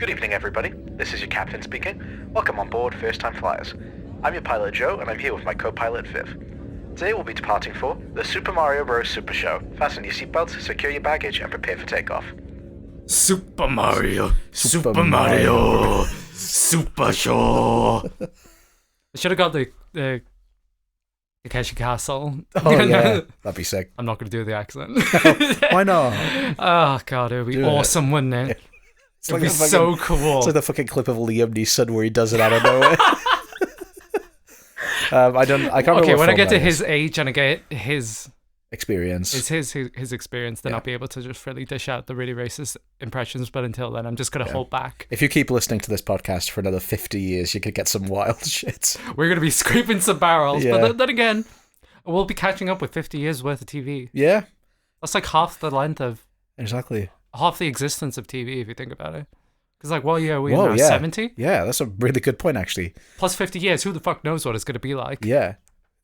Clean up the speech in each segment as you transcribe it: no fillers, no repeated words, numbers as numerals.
Good evening, everybody. This is your captain speaking. Welcome on board First Time Flyers. I'm your pilot, Joe, and I'm here with my co-pilot, Viv. Today we'll be departing for the Super Mario Bros. Super Show. Fasten your seatbelts, secure your baggage, and prepare for takeoff. Super Mario Super Show. I should have got the Takeshi Castle. Oh, yeah. That'd be sick. I'm not going to do the accent. Why not? Oh, God, it would be awesome, wouldn't it? It's It'd be so cool. It's like the fucking clip of Liam Neeson where he does it out of nowhere. I can't remember. Okay, when I get to his age and I get his experience, his experience, then I'll be able to just really dish out the really racist impressions. But until then, I'm just going to hold back. If you keep listening to this podcast for another 50 years, you could get some wild shit. We're going to be scraping some barrels. Yeah. But then again, we'll be catching up with 50 years worth of TV. Yeah. That's like half the length of... Exactly. Half the existence of TV, if you think about it. Because, like, what year are we in now? 70? Yeah, that's a really good point, actually. Plus 50 years, who the fuck knows what it's going to be like? Yeah.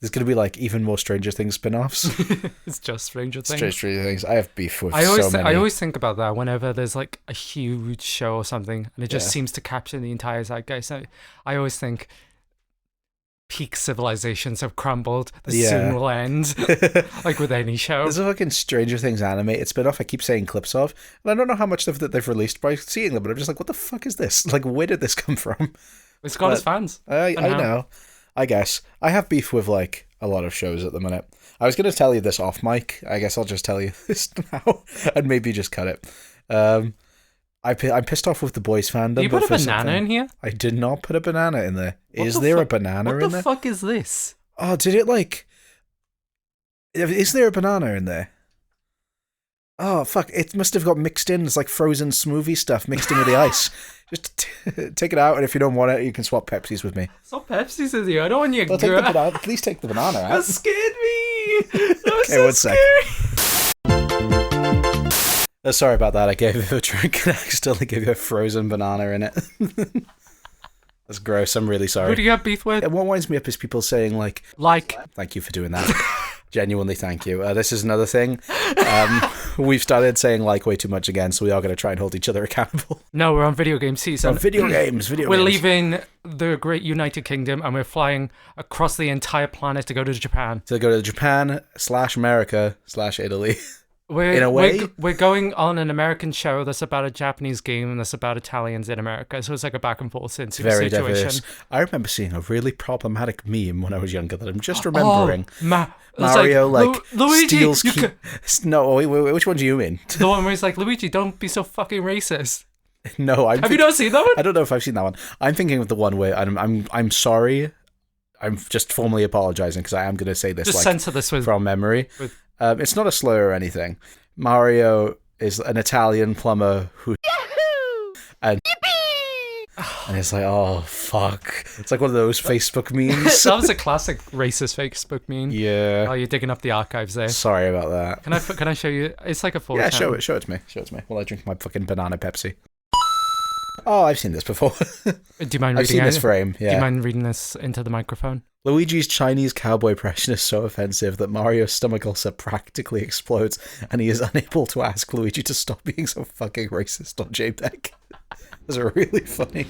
There's going to be, like, even more Stranger Things spin-offs. It's just Stranger Things. Stranger Things. I have beef with so many. I always think about that whenever there's, like, a huge show or something, and it just seems to capture the entire zeitgeist. I always think... peak civilizations have crumbled. This soon will end. Like with any show. There's a fucking Stranger Things animated spin-off I keep saying clips of, and I don't know how much that they've released by seeing them, but I'm just like, what the fuck is this? Like, where did this come from? It's got its fans. I know. I guess. I have beef with, like, a lot of shows at the minute. I was going to tell you this off mic. I guess I'll just tell you this now, and maybe just cut it. I'm pissed off with the boys fandom. You put a banana in here? I did not put a banana in there. Is there a banana in there? What the fuck is this? Oh, did it like... Is there a banana in there? Oh, fuck. It must have got mixed in. It's like frozen smoothie stuff mixed in with the ice. Just take it out, and if you don't want it, you can swap Pepsis with me. Swap Pepsis with you? I don't want you... Well, take the banana. Please take the banana out. That scared me! That was okay, so scary. Sorry about that. I gave you a drink and I accidentally gave you a frozen banana in it. That's gross. I'm really sorry. Who do you have beef with? And what winds me up is people saying like... Thank you for doing that. Genuinely, thank you. This is another thing. We've started saying like way too much again, so we are going to try and hold each other accountable. No, we're on video game season. On video games. We're leaving the great United Kingdom and we're flying across the entire planet to go to Japan. To go to Japan/America/Italy. We're going on an American show that's about a Japanese game and that's about Italians in America. So it's like a back and forth situation. Diverse. I remember seeing a really problematic meme when I was younger that I'm just remembering. Mario Luigi, steals... No, wait, which one do you mean? The one where he's like, Luigi, don't be so fucking racist. No, have you not seen that one? I don't know if I've seen that one. I'm thinking of the one where I'm sorry. I'm just formally apologizing because I am going to say this. Just censor this from memory. It's not a slur or anything. Mario is an Italian plumber who... And it's like, oh, fuck. It's like one of those Facebook memes. That was a classic racist Facebook meme. Yeah. Oh, you're digging up the archives there. Sorry about that. Can I show you? It's like a full... Yeah, show it to me. While I drink my fucking banana Pepsi. Oh, I've seen this before. Do you mind reading I've seen this frame, yeah. Do you mind reading this into the microphone? Luigi's Chinese cowboy impression is so offensive that Mario's stomach ulcer practically explodes and he is unable to ask Luigi to stop being so fucking racist on JPEG. That's really funny.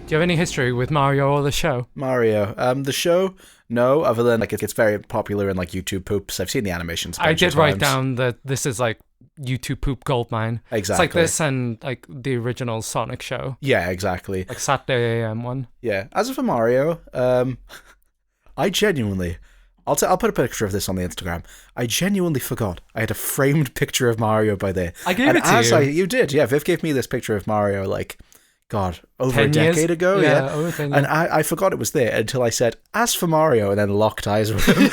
Do you have any history with Mario or the show? Mario. The show, no, other than like it's very popular in like YouTube poops. I've seen the animations. I did write down that this is like YouTube poop goldmine. Exactly. It's like this and like the original Sonic show. Yeah, exactly. Like Saturday AM one. Yeah. As for Mario, I genuinely... I'll put a picture of this on the Instagram. I genuinely forgot. I had a framed picture of Mario by there. I gave it to you. You did, yeah. Viv gave me this picture of Mario like... God, over a decade ago? Yeah, over 10 years. And I forgot it was there until I said, as for Mario, and then locked eyes with him.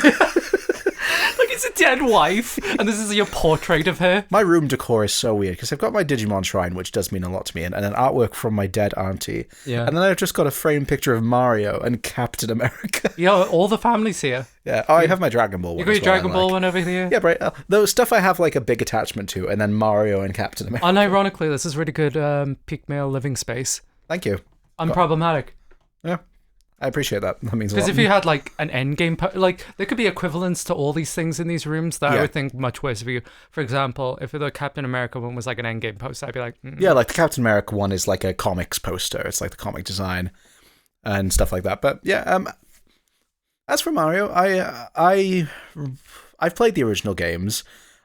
Like it's a dead wife, and this is your portrait of her. My room decor is so weird, because I've got my Digimon shrine, which does mean a lot to me, and an artwork from my dead auntie. Yeah. And then I've just got a framed picture of Mario and Captain America. Yeah, all the family's here. Yeah. Oh, I have my Dragon Ball one. You got your Dragon Ball one over here? Yeah, right. Those stuff I have like a big attachment to, and then Mario and Captain America. Unironically, this is really good peak male living space. Thank you. Unproblematic. Yeah. I appreciate that. That means a lot. Because if you had like an end game, like there could be equivalents to all these things in these rooms that I would think much worse for you. For example, if the Captain America one was like an end game poster, I'd be like, yeah, like the Captain America one is like a comics poster. It's like the comic design and stuff like that. But yeah, as for Mario, I've played the original games.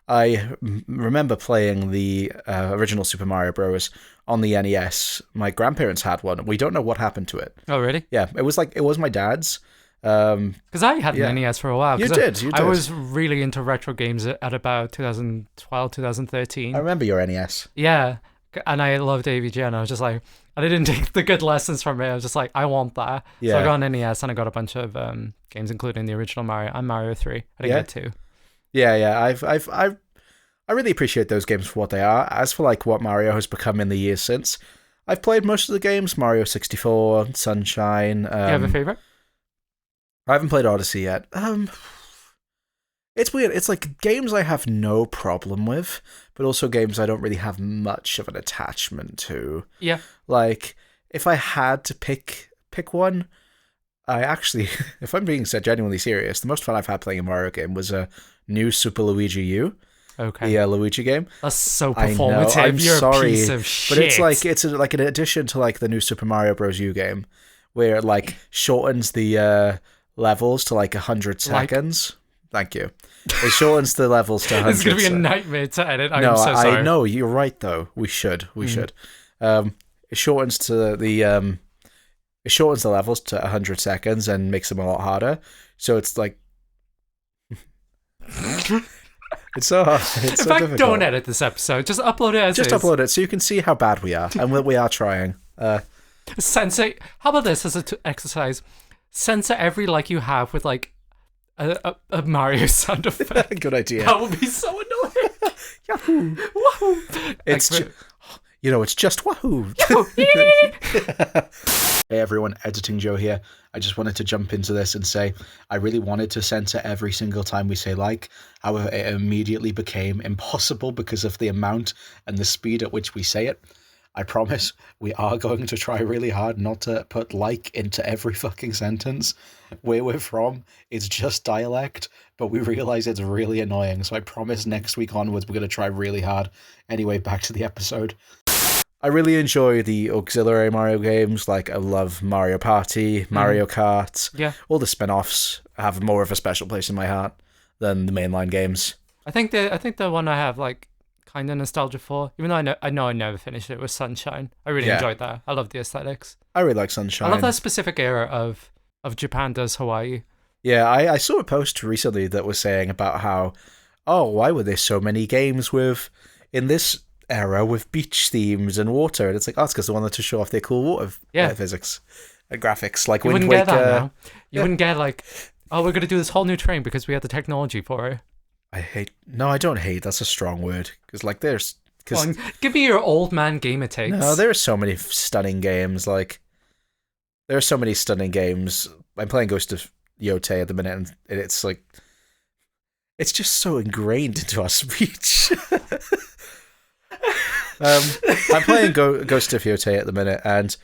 I remember playing the original Super Mario Bros. On the NES. My grandparents had one. We don't know what happened to it. oh really? Yeah, it was my dad's. Because I had an NES for a while. You did. I was really into retro games at about 2012, 2013. I remember your NES. Yeah, and I loved AVG, and I was just like, I didn't take the good lessons from it. I was just like, I want that. Yeah. So I got an NES, and I got a bunch of games, including the original Mario and Mario 3. I didn't get 2. Yeah. I really appreciate those games for what they are. As for like what Mario has become in the years since, I've played most of the games. Mario 64, Sunshine. Do you have a favorite? I haven't played Odyssey yet. It's weird. It's like games I have no problem with, but also games I don't really have much of an attachment to. Yeah. Like if I had to pick one, I actually, if I'm being genuinely serious, the most fun I've had playing a Mario game was a new Super Luigi U. Okay. The Luigi game. That's so performative. I know, I'm You're sorry, a piece of shit. but it's like an addition to like the new Super Mario Bros. U game, where it like shortens the levels to like 100 seconds. Thank you. It shortens the levels to 100. It's gonna be a nightmare to edit. I'm so sorry. I know you're right though. We should. It shortens to the it shortens the levels to 100 seconds and makes them a lot harder. So it's like. It's so hard. It's in so fact, difficult. don't edit this episode. Just upload it as is. Just upload it so you can see how bad we are, and we are trying. Censor. How about this as an exercise? Censor every like you have with like a Mario sound effect. Good idea. That would be so annoying. Yahoo! Wahoo! It's it's just wahoo. Hey everyone, Editing Joe here. I just wanted to jump into this and say I really wanted to censor every single time we say like. However, it immediately became impossible because of the amount and the speed at which we say it. I promise we are going to try really hard not to put like into every fucking sentence. Where we're from, it's just dialect, but we realize it's really annoying. So I promise next week onwards, we're going to try really hard. Anyway, back to the episode. I really enjoy the auxiliary Mario games. Like I love Mario Party, Mario Kart. Yeah. All the spin-offs have more of a special place in my heart than the mainline games. I think the one I have like kind of nostalgia for, even though I know I never finished it, was Sunshine. I really enjoyed that. I love the aesthetics. I really like Sunshine. I love that specific era of Japan does Hawaii. Yeah, I saw a post recently that was saying about how, why were there so many games in this era with beach themes and water? And it's like, it's because they wanted to show off their cool water physics and graphics. Like you Wind wouldn't Waker. Get that now. You wouldn't get like, we're going to do this whole new train because we had the technology for it. I don't hate, that's a strong word. Because like give me your old man gamer takes. No, there are so many stunning games. Like, there are so many stunning games. I'm playing Ghost of Yotei at the minute, and it's like, it's just so ingrained into our speech. I'm playing Ghost of Yotei at the minute, and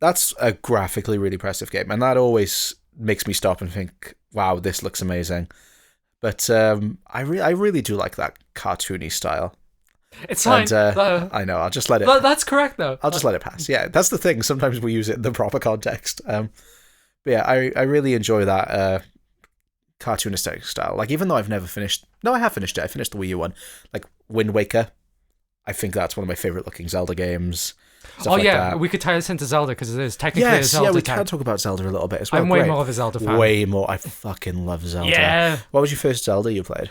that's a graphically really impressive game, and that always makes me stop and think, wow, this looks amazing. But I really do like that cartoony style. It's fine. And, I know, I'll just let it... That's correct, though. I'll just let it pass. Yeah, that's the thing. Sometimes we use it in the proper context. But yeah, I really enjoy that cartoonistic style. Like, even though I've never finished... No, I have finished it. I finished the Wii U one. Like, Wind Waker. I think that's one of my favourite looking Zelda games. We could tie this into Zelda because it is technically a Zelda. Yeah, we can talk about Zelda a little bit as well. I'm way more of a Zelda fan. Way more. I fucking love Zelda. Yeah. What was your first Zelda you played?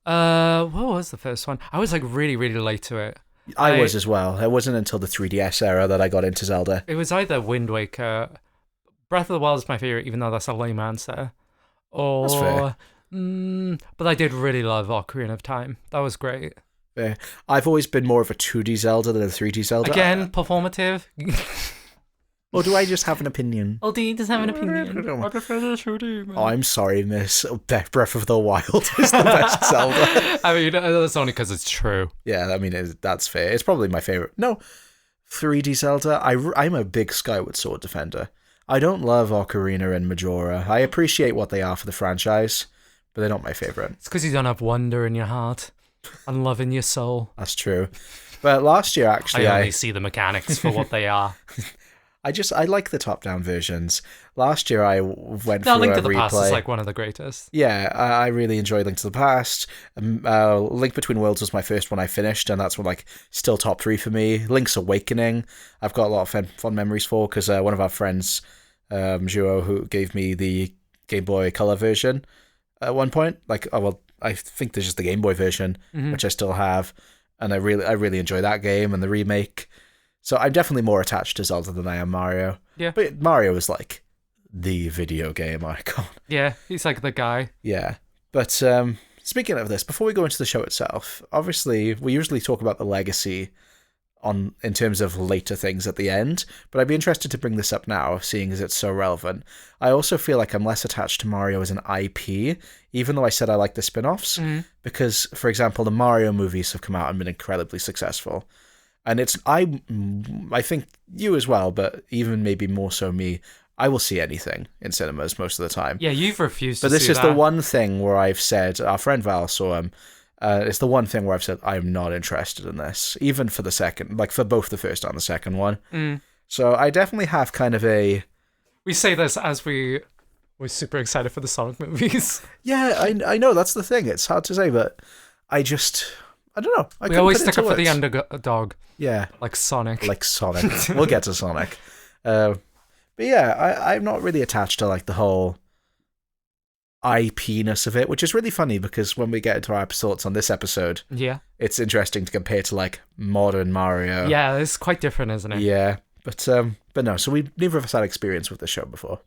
What was the first one? I was like really, really late to it. I was as well. It wasn't until the 3DS era that I got into Zelda. It was either Wind Waker, Breath of the Wild is my favorite, even though that's a lame answer. Or, that's fair. But I did really love Ocarina of Time. That was great. Fair. I've always been more of a 2D Zelda than a 3D Zelda. Again, performative. Or do I just have an opinion? Oh, do you just have an opinion? I prefer the 2D, man. Oh, I'm sorry, miss. Breath of the Wild is the best Zelda. I mean, that's only because it's true. Yeah, I mean, that's fair. It's probably my favourite. No, 3D Zelda. I'm a big Skyward Sword defender. I don't love Ocarina and Majora. I appreciate what they are for the franchise, but they're not my favorite. It's because you don't have wonder in your heart and love in your soul. That's true. But last year, actually, I only see the mechanics for what they are. I like the top-down versions. Last year, I went No, through Link a to the replay. Past is like one of the greatest. Yeah, I really enjoyed Link to the Past. Link Between Worlds was my first one I finished, and that's one like still top 3 for me. Link's Awakening, I've got a lot of fond memories for, because one of our friends, Joe, who gave me the Game Boy Color version at one point. Like, I think there's just the Game Boy version, which I still have, and I really enjoy that game and the remake. So I'm definitely more attached to Zelda than I am Mario. Yeah. But Mario is like the video game icon. Yeah, he's like the guy. Yeah. But speaking of this, before we go into the show itself, obviously we usually talk about the legacy in terms of later things at the end, but I'd be interested to bring this up now, seeing as it's so relevant. I also feel like I'm less attached to Mario as an IP, even though I said I like the spin-offs, because, for example, the Mario movies have come out and been incredibly successful. And I think you as well, but even maybe more so me, I will see anything in cinemas most of the time. Yeah, you've refused to see But this is that. the one thing where I've said, our friend Val saw him, it's the one thing where I've said, I'm not interested in this, even for the second, like for both the first and the second one. So I definitely have kind of a... We say this as we're super excited for the Sonic movies. Yeah, I know, that's the thing. It's hard to say, but I don't know. We always stick up for the underdog. Yeah. Like Sonic. We'll get to Sonic. But yeah, I'm not really attached to like the whole IP-ness of it, which is really funny because when we get into our thoughts on this episode, it's interesting to compare to like modern Mario. Yeah, it's quite different, isn't it? Yeah. But no, so neither of us had experience with the show before.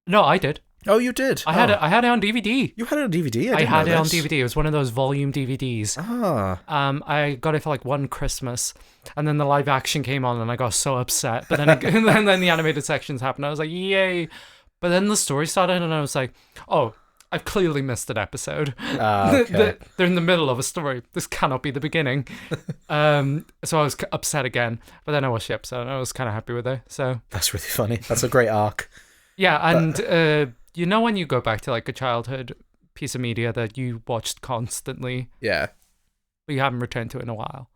No, I did. Oh, you did? I had it on DVD. You had it on DVD? I had it on DVD. It was one of those volume DVDs. Ah. I got it for like one Christmas, and then the live action came on, and I got so upset. But then, and then the animated sections happened. I was like, yay! But then the story started, and I was like, oh, I've clearly missed an episode. Okay. They're in the middle of a story. This cannot be the beginning. So I was upset again. But then I watched the episode, and I was kind of happy with it. So that's really funny. That's a great arc. Yeah, and you know when you go back to like a childhood piece of media that you watched constantly, yeah, but you haven't returned to in a while,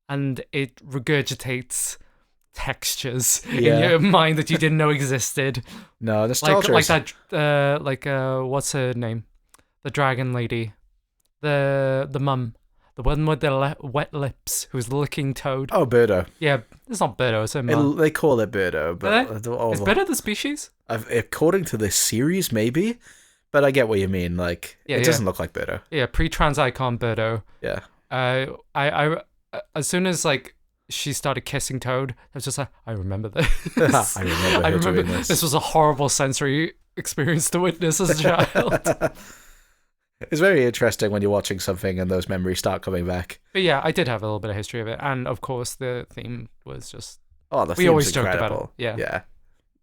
and it regurgitates textures in your mind that you didn't know existed. No, nostalgia. Like that. What's her name? The dragon lady, the mum, the one with the wet lips, who's licking Toad. Oh, Birdo. Yeah, it's not Birdo. It's her mum. They call it Birdo, but Is Birdo the species? According to this series, maybe. But I get what you mean. Like, it doesn't look like Birdo. Yeah, pre-trans icon Birdo. Yeah. I as soon as like she started kissing Toad, I was just like, I remember this. I remember doing this. This was a horrible sensory experience to witness as a child. It's very interesting when you're watching something and those memories start coming back. But yeah, I did have a little bit of history of it, and of course the theme was just. Oh, the we always theme's joked incredible. about it. Yeah. Yeah.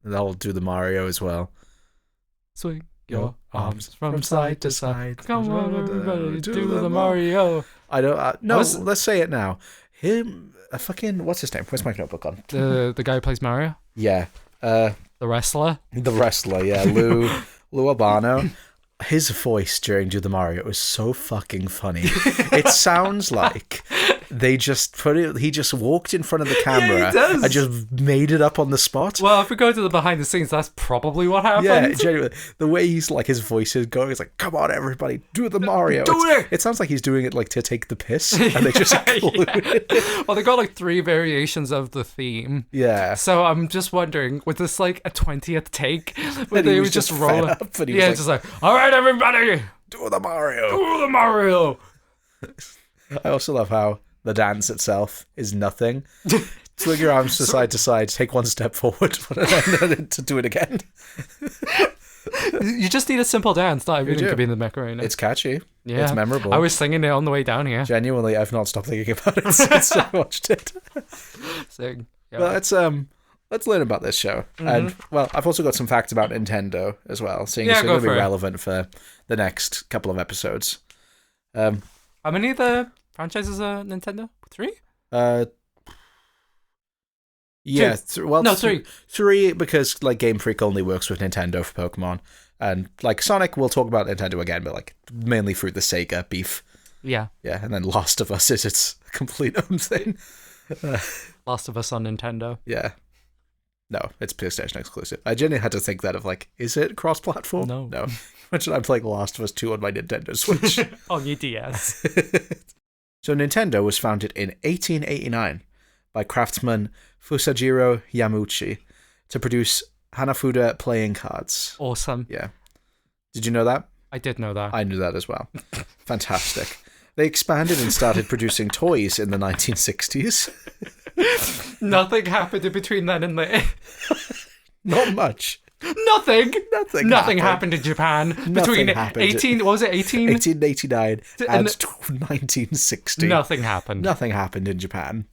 And they'll do the Mario as well. Swing your arms from side to side. Come on, everybody, do the Mario. I don't. No, let's say it now. What's his name? Where's my notebook on? The guy who plays Mario. Yeah. The wrestler. The wrestler. Yeah, Lou Albano. His voice during Do the Mario was so fucking funny. It sounds like they just he just walked in front of the camera and just made it up on the spot. Well, if we go to the behind the scenes, that's probably what happened. Yeah, genuinely. The way he's like, his voice is going, it's like, come on, everybody, do the Mario. It sounds like he's doing it like to take the piss, and they just include it. Well, they got like 3 variations of the theme. Yeah. So I'm just wondering, was this like a 20th take? Where they would just roll it? Up, yeah, just like, all right, everybody, do the Mario. Do the Mario. I also love how the dance itself is nothing. Swing your arms to side, take one step forward, and then to do it again. You just need a simple dance, not everything could be in the Macarena. It's catchy. Yeah. It's memorable. I was singing it on the way down here. Genuinely, I've not stopped thinking about it since I watched it. Sing. Yeah. Well, let's learn about this show. Mm-hmm. And, well, I've also got some facts about Nintendo as well, seeing it's going to be relevant for the next couple of episodes. How many of the franchises are Nintendo? 3? Yeah, No, 3. 3 because like Game Freak only works with Nintendo for Pokemon, and like Sonic, we'll talk about Nintendo again, but like mainly through the Sega beef. Yeah. Yeah, and then Last of Us is its complete own thing. Last of Us on Nintendo. Yeah. No, it's PlayStation exclusive. I genuinely had to think that of like, is it cross-platform? No. Imagine I'm playing Last of Us 2 on my Nintendo Switch. On your DS. So Nintendo was founded in 1889 by craftsman Fusajiro Yamauchi to produce Hanafuda playing cards. Awesome. Yeah. Did you know that? I did know that. I knew that as well. Fantastic. They expanded and started producing toys in the 1960s. Nothing happened in between then and there. Not much. Nothing happened. happened in Japan Nothing between happened. 18. What was it? 1889 and 1960. Nothing happened. Nothing happened in Japan.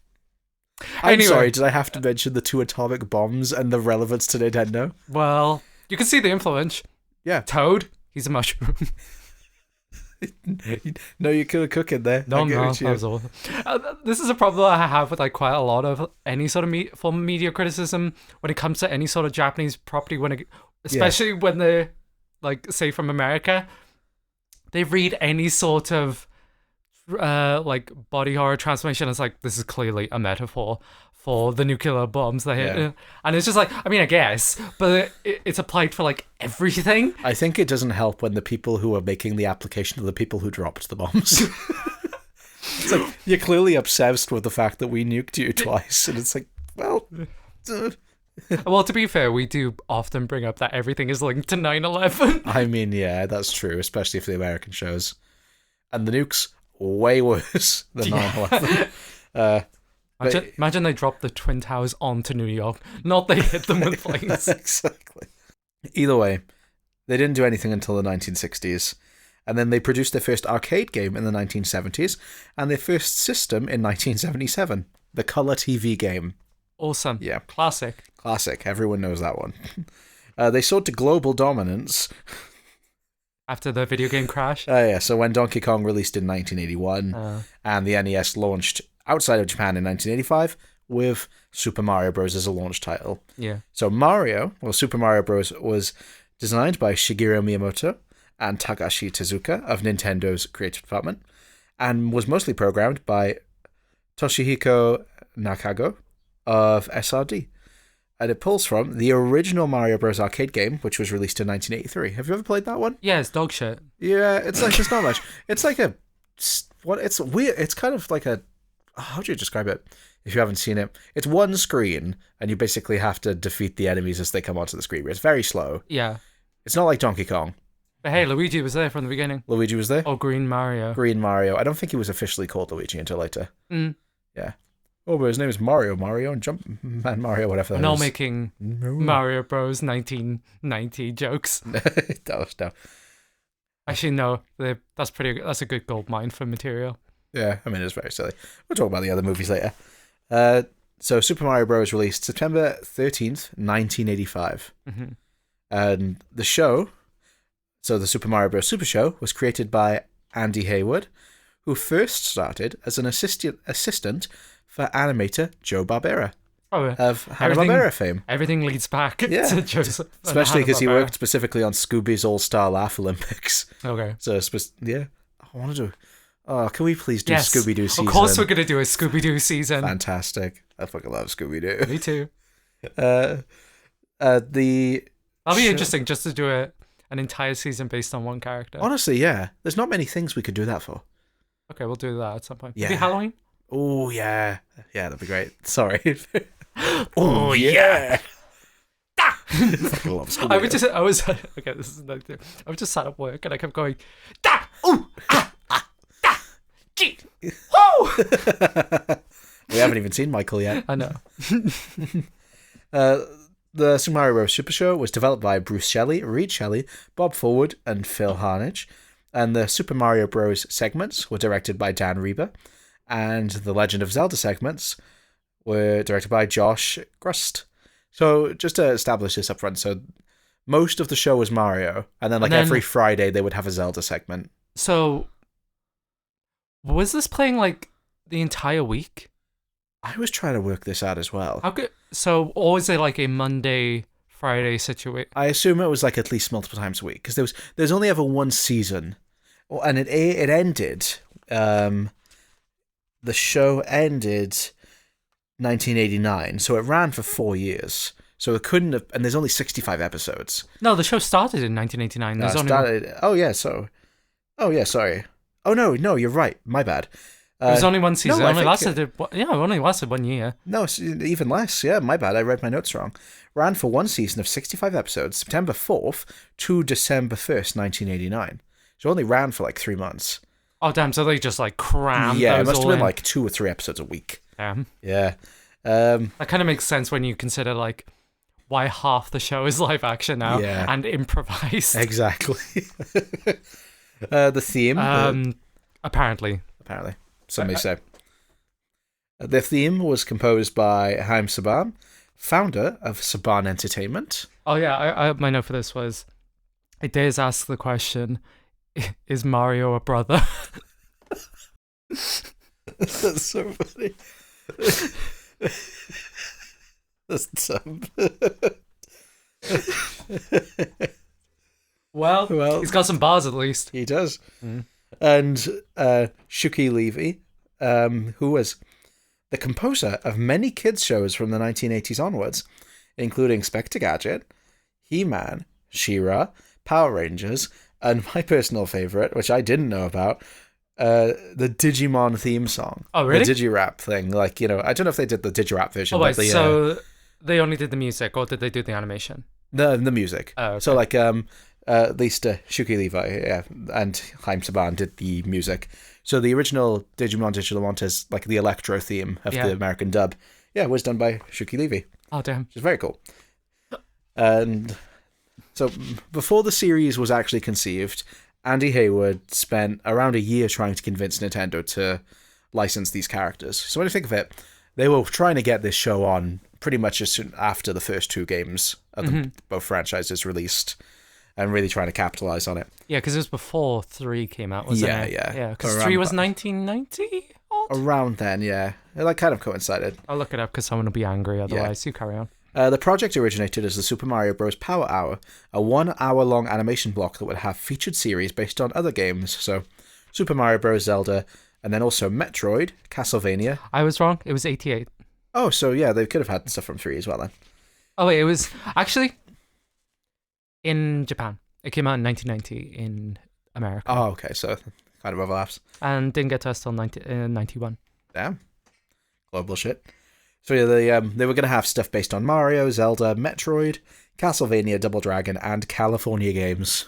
I'm Anyway. sorry, did I have to mention the 2 atomic bombs and the relevance to Nintendo? Well, you can see the influence. Yeah. Toad, he's a mushroom. No, you could cook in there. No, that was all. This is a problem I have with like quite a lot of any sort of form of media criticism when it comes to any sort of Japanese property. Especially when they're like, say, from America, they read any sort of like body horror transformation as like, this is clearly a metaphor for the nuclear bombs they hit. Yeah. And it's just like, I mean, I guess, but it's applied for like everything. I think it doesn't help when the people who are making the application are the people who dropped the bombs. It's like, you're clearly obsessed with the fact that we nuked you twice, and it's like, well... Well, to be fair, we do often bring up that everything is linked to 9/11. I mean, yeah, that's true, especially for the American shows. And the nukes, way worse than 9/11. Imagine they dropped the Twin Towers onto New York, not they hit them with planes. Exactly. Either way, they didn't do anything until the 1960s, and then they produced their first arcade game in the 1970s, and their first system in 1977, the Color TV game. Awesome. Yeah. Classic. Everyone knows that one. They soared to global dominance. After the video game crash? Yeah, so when Donkey Kong released in 1981, and the NES launched outside of Japan in 1985, with Super Mario Bros. As a launch title. Yeah. So Super Mario Bros. Was designed by Shigeru Miyamoto and Takashi Tezuka of Nintendo's creative department, and was mostly programmed by Toshihiko Nakago of SRD. And it pulls from the original Mario Bros. Arcade game, which was released in 1983. Have you ever played that one? Yeah, it's dog shit. Yeah, it's like, it's not much. It's like it's weird. It's kind of like how do you describe it? If you haven't seen it, it's one screen, and you basically have to defeat the enemies as they come onto the screen. It's very slow. Yeah. It's not like Donkey Kong. But hey, Luigi was there from the beginning. Luigi was there? Oh, Green Mario. Green Mario. I don't think he was officially called Luigi until later. Yeah. Oh, but his name is Mario and Jumpman Mario, whatever that is. We're not making Mario Bros. 1990 jokes. No. Actually, no. That's a good gold mine for material. Yeah, I mean, it's very silly. We'll talk about the other movies later. So Super Mario Bros. Released September 13th, 1985. Mm-hmm. And the show, so the Super Mario Bros. Super Show, was created by Andy Hayward, who first started as an assistant for animator Joe Barbera of Hanna-Barbera fame. Everything leads back to Joseph. Especially because he worked specifically on Scooby's All-Star Laugh Olympics. Okay. So, I want to do... Oh, can we please do Scooby-Doo season? Of course we're going to do a Scooby-Doo season. Fantastic. I fucking love Scooby-Doo. Me too. That'll be interesting just to do an entire season based on one character. Honestly, yeah. There's not many things we could do that for. Okay, we'll do that at some point. Yeah. Maybe Halloween? Oh, yeah. Yeah, that'd be great. Sorry. Oh, yeah. I love Scooby-Doo. I was okay, this is another thing. I was just sat at work and I kept going, da! Ooh! Ah! Da! Gee! Woo! We haven't even seen Michael yet. I know. The Super Mario Bros. Super Show was developed by Bruce Shelley, Reed Shelley, Bob Forward, and Phil Harnage. And the Super Mario Bros. Segments were directed by Dan Reba. And the Legend of Zelda segments were directed by Josh Grust. So just to establish this up front, so most of the show was Mario. And then every Friday they would have a Zelda segment. So was this playing like the entire week? I was trying to work this out as well. So, or is it like a Monday, Friday situation? I assume it was like at least multiple times a week because there's only ever one season, and it ended. The show ended 1989, so it ran for 4 years. So it couldn't have, and there's only 65 episodes. No, the show started in 1989. Sorry. Oh no, you're right. My bad. It was only one season. No, it only lasted 1 year. No, it's even less. Yeah, my bad. I read my notes wrong. Ran for one season of 65 episodes, September 4th to December 1st, 1989. So it only ran for like 3 months. Oh, damn. So they just like crammed Yeah, it those must have all been in. like 2 or 3 episodes a week. Damn. Yeah. That kind of makes sense when you consider like why half the show is live action now and improvised. Exactly. The theme. Apparently. Some may say. The theme was composed by Haim Saban, founder of Saban Entertainment. Oh yeah, my note for this was, it dares ask the question, is Mario a brother? That's so funny. That's dumb. Well, he's got some bars at least. He does. And Shuki Levy, who was the composer of many kids' shows from the 1980s onwards, including Spectre Gadget, He-Man, She-Ra, Power Rangers, and my personal favourite, which I didn't know about, the Digimon theme song. Oh, really? The Digirap thing. Like, I don't know if they did the Digirap version. Oh, wait, but so they only did the music, or did they do the animation? The music. Oh, okay. So, like, at least Shuki Levi and Haim Saban did the music. So the original Digimon Digital Montes, like the electro theme of the American dub, was done by Shuki Levy. Oh, damn. Which is very cool. And so before the series was actually conceived, Andy Hayward spent around a year trying to convince Nintendo to license these characters. So when you think of it, they were trying to get this show on pretty much as soon after the first 2 games of both franchises released, and really trying to capitalize on it. Yeah, because it was before 3 came out, wasn't it? Yeah. Because 3 was 1990? Around then, yeah. It like kind of coincided. I'll look it up because someone will be angry otherwise. You carry on. The project originated as the Super Mario Bros. Power Hour, a 1 hour-long animation block that would have featured series based on other games. So, Super Mario Bros., Zelda, and then also Metroid, Castlevania. I was wrong. It was 88. Oh, so yeah, they could have had stuff from 3 as well then. Oh, wait, it was actually in Japan. It came out in 1990 in America. Oh, okay, so kind of overlaps. And didn't get to us till 91. Damn. Global shit. So yeah, they were going to have stuff based on Mario, Zelda, Metroid, Castlevania, Double Dragon, and California games.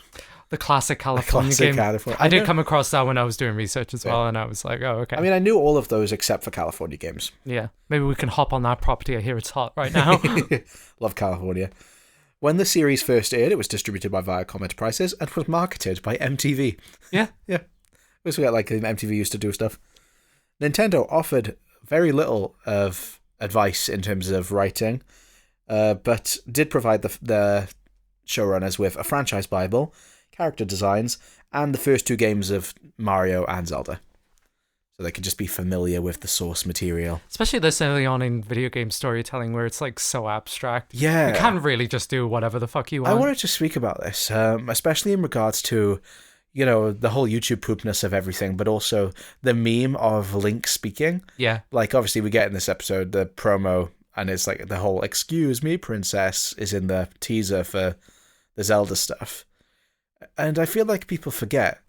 The classic California game. I did come across that when I was doing research as well, and I was like, oh, okay. I mean, I knew all of those except for California games. Yeah, maybe we can hop on that property. I hear it's hot right now. Love California. When the series first aired, it was distributed by Viacom Enterprises and was marketed by MTV. Yeah. Yeah. We forget, like, MTV used to do stuff. Nintendo offered very little of advice in terms of writing, but did provide the showrunners with a franchise bible, character designs, and the first 2 games of Mario and Zelda. So they could just be familiar with the source material. Especially this early on in video game storytelling where it's like so abstract. Yeah. You can't really just do whatever the fuck you want. I wanted to speak about this, especially in regards to, the whole YouTube poopness of everything, but also the meme of Link speaking. Yeah. Like, obviously, we get in this episode the promo, and it's like the whole "excuse me, princess" is in the teaser for the Zelda stuff. And I feel like people forget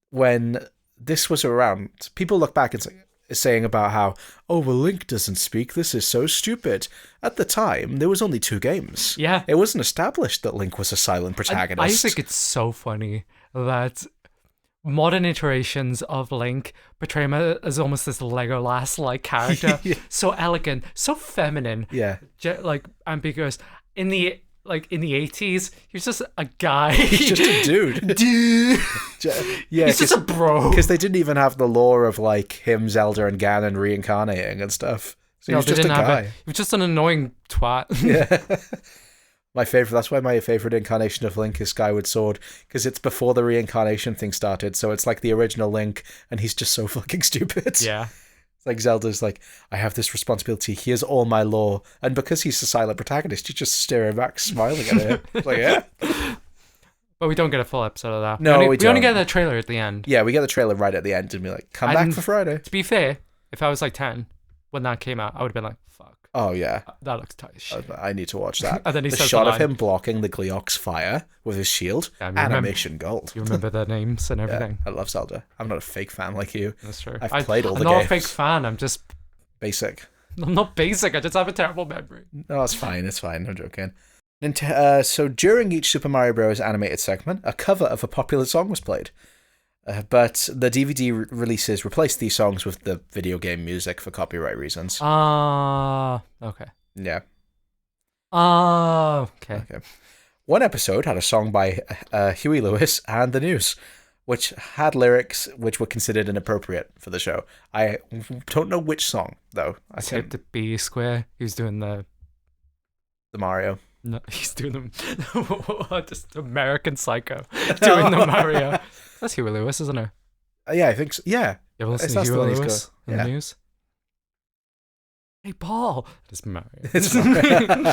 when this was around, people look back and saying about how, oh, well, Link doesn't speak, this is so stupid. At the time, there was only 2 games. Yeah. It wasn't established that Link was a silent protagonist. I think it's so funny that modern iterations of Link portray him as almost this Legolas-like character. Yeah. So elegant, so feminine. Yeah. Like, ambiguous. In the 80s, he was just a guy. He's just a dude. Yeah, he's just a bro. Because they didn't even have the lore of, like, him, Zelda, and Ganon reincarnating and stuff. So he was just a guy. He was just an annoying twat. Yeah. That's why my favorite incarnation of Link is Skyward Sword, because it's before the reincarnation thing started, so it's like the original Link, and he's just so fucking stupid. Yeah. It's like Zelda's like, I have this responsibility. Here's all my lore. And because he's the silent protagonist, you just stare back, smiling at him. It's like, yeah. But we don't get a full episode of that. No, we We don't. only get the trailer at the end. Yeah, we get the trailer right at the end and be like, come back for Friday. To be fair, if I was like 10 when that came out, I would have been like, fuck. Oh, yeah. That looks tight as shit. I need to watch that. And then he the says shot the of line. him blocking the Gleok's fire with his shield. Yeah, Animation gold. You remember the names and everything. I love Zelda. I'm not a fake fan like you. That's true. I've played all the I'm not games. a fake fan. I'm not basic. I just have a terrible memory. No, it's fine. It's fine. I'm joking. So during each Super Mario Bros. Animated segment, a cover of a popular song was played. But the DVD releases replaced these songs with the video game music for copyright reasons. Okay. Yeah. Okay. One episode had a song by Huey Lewis and the News, which had lyrics which were considered inappropriate for the show. I don't know which song, though. I said the B Square. He's doing the Mario. No, he's doing the just American Psycho doing the Mario. That's Huey Lewis, isn't it? Yeah, I think so. Yeah. You ever listen to Huey Lewis in the news? Hey, Paul. It's Mario.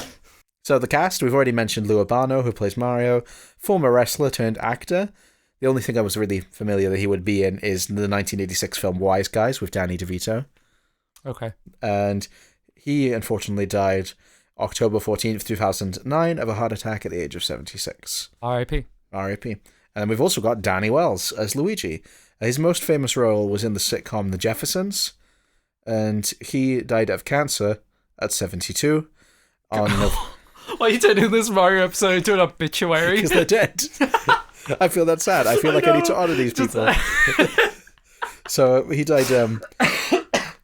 So the cast, we've already mentioned Lou Albano, who plays Mario, former wrestler turned actor. The only thing I was really familiar that he would be in is the 1986 film Wise Guys with Danny DeVito. Okay. And he unfortunately died October 14th, 2009 of a heart attack at the age of 76. R.I.P. R.I.P. And then we've also got Danny Wells as Luigi. His most famous role was in the sitcom The Jeffersons, and he died of cancer at 72 on... Why are you turning this Mario episode into an obituary? Because they're dead. I feel that sad. I feel like I need to honor these people. So he died...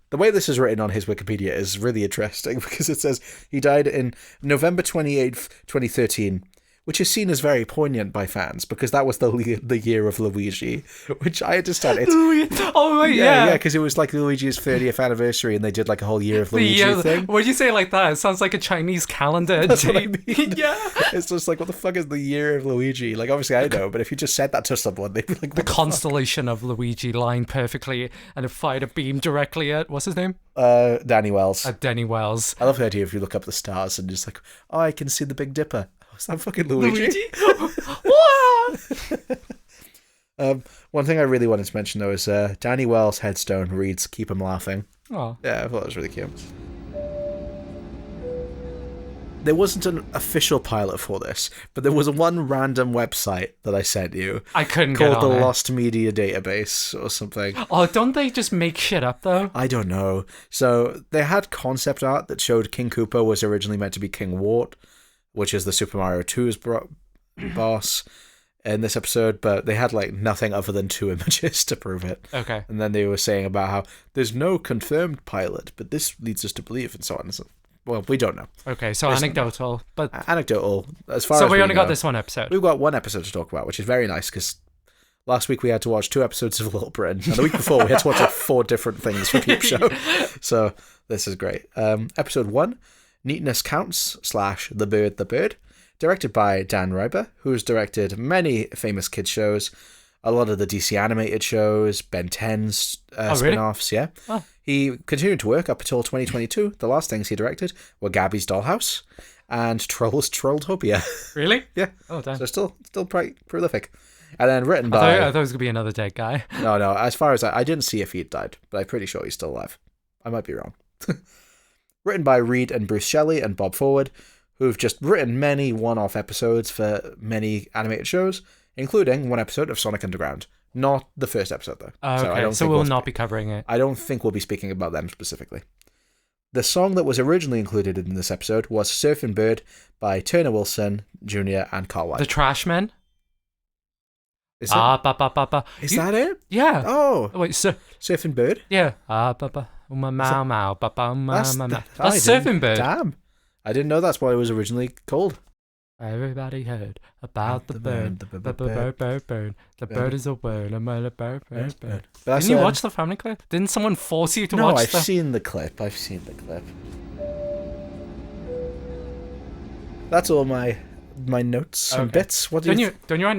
The way this is written on his Wikipedia is really interesting because it says he died in November 28th, 2013, which is seen as very poignant by fans because that was the year of Luigi, which I understand. Yeah, because it was like Luigi's 30th anniversary and they did like a whole year of Luigi thing. When you say it like that, it sounds like a Chinese calendar. That's what I mean. Yeah. It's just like, what the fuck is the year of Luigi? Like, obviously I know, but if you just said that to someone, they'd be like, the constellation of Luigi lined perfectly and it fired a beam directly at, what's his name? Danny Wells. Danny Wells. I love the idea if you look up the stars and just like, oh, I can see the Big Dipper. Is that fucking Luigi? One thing I really wanted to mention, though, is Danny Wells' headstone reads, "Keep him laughing." Oh. Yeah, I thought it was really cute. There wasn't an official pilot for this, but there was one random website that I sent you. I couldn't get on called the it. Lost Media Database or something. Oh, don't they just make shit up, though? I don't know. So they had concept art that showed King Koopa was originally meant to be King Wart, which is the Super Mario 2's boss in this episode, but they had like nothing other than 2 images to prove it. Okay. And then they were saying about how there's no confirmed pilot, but this leads us to believe and so on. So, well, we don't know. Okay, so anecdotal, but anecdotal as far as so we only know. got this one episode. We've got one episode to talk about, which is very nice because last week we had to watch 2 episodes of Little Britain, and the week before we had to watch like 4 different things from Peep Show. So this is great. Episode 1, Neatness Counts / The Bird, directed by Dan Reiber, who's directed many famous kids shows, a lot of the DC animated shows, Ben 10's spin-offs, really? yeah. Oh. He continued to work up until 2022. The last things he directed were Gabby's Dollhouse and Trolls Trolltopia. Really? Yeah. Oh, damn. So still quite prolific. And then written by... I thought it was going to be another dead guy. No, as far as I didn't see if he'd died, but I'm pretty sure he's still alive. I might be wrong. Written by Reed and Bruce Shelley and Bob Forward, who've just written many one-off episodes for many animated shows, including one episode of Sonic Underground. Not the first episode, though. Okay, so we'll not be covering it. I don't think we'll be speaking about them specifically. The song that was originally included in this episode was Surfing Bird by Turner Wilson Jr. and Carl White. The Trashmen? Is that, Is that it? Yeah. Oh. Wait, Surfing Bird? Yeah. That's Surfing Bird. Damn. I didn't know that's what it was originally called. Everybody heard about the bird. The bird is a word. Didn't you watch the family clip? Didn't someone force you to watch No, I've seen the clip. That's all my notes and bits. What do you... Don't you write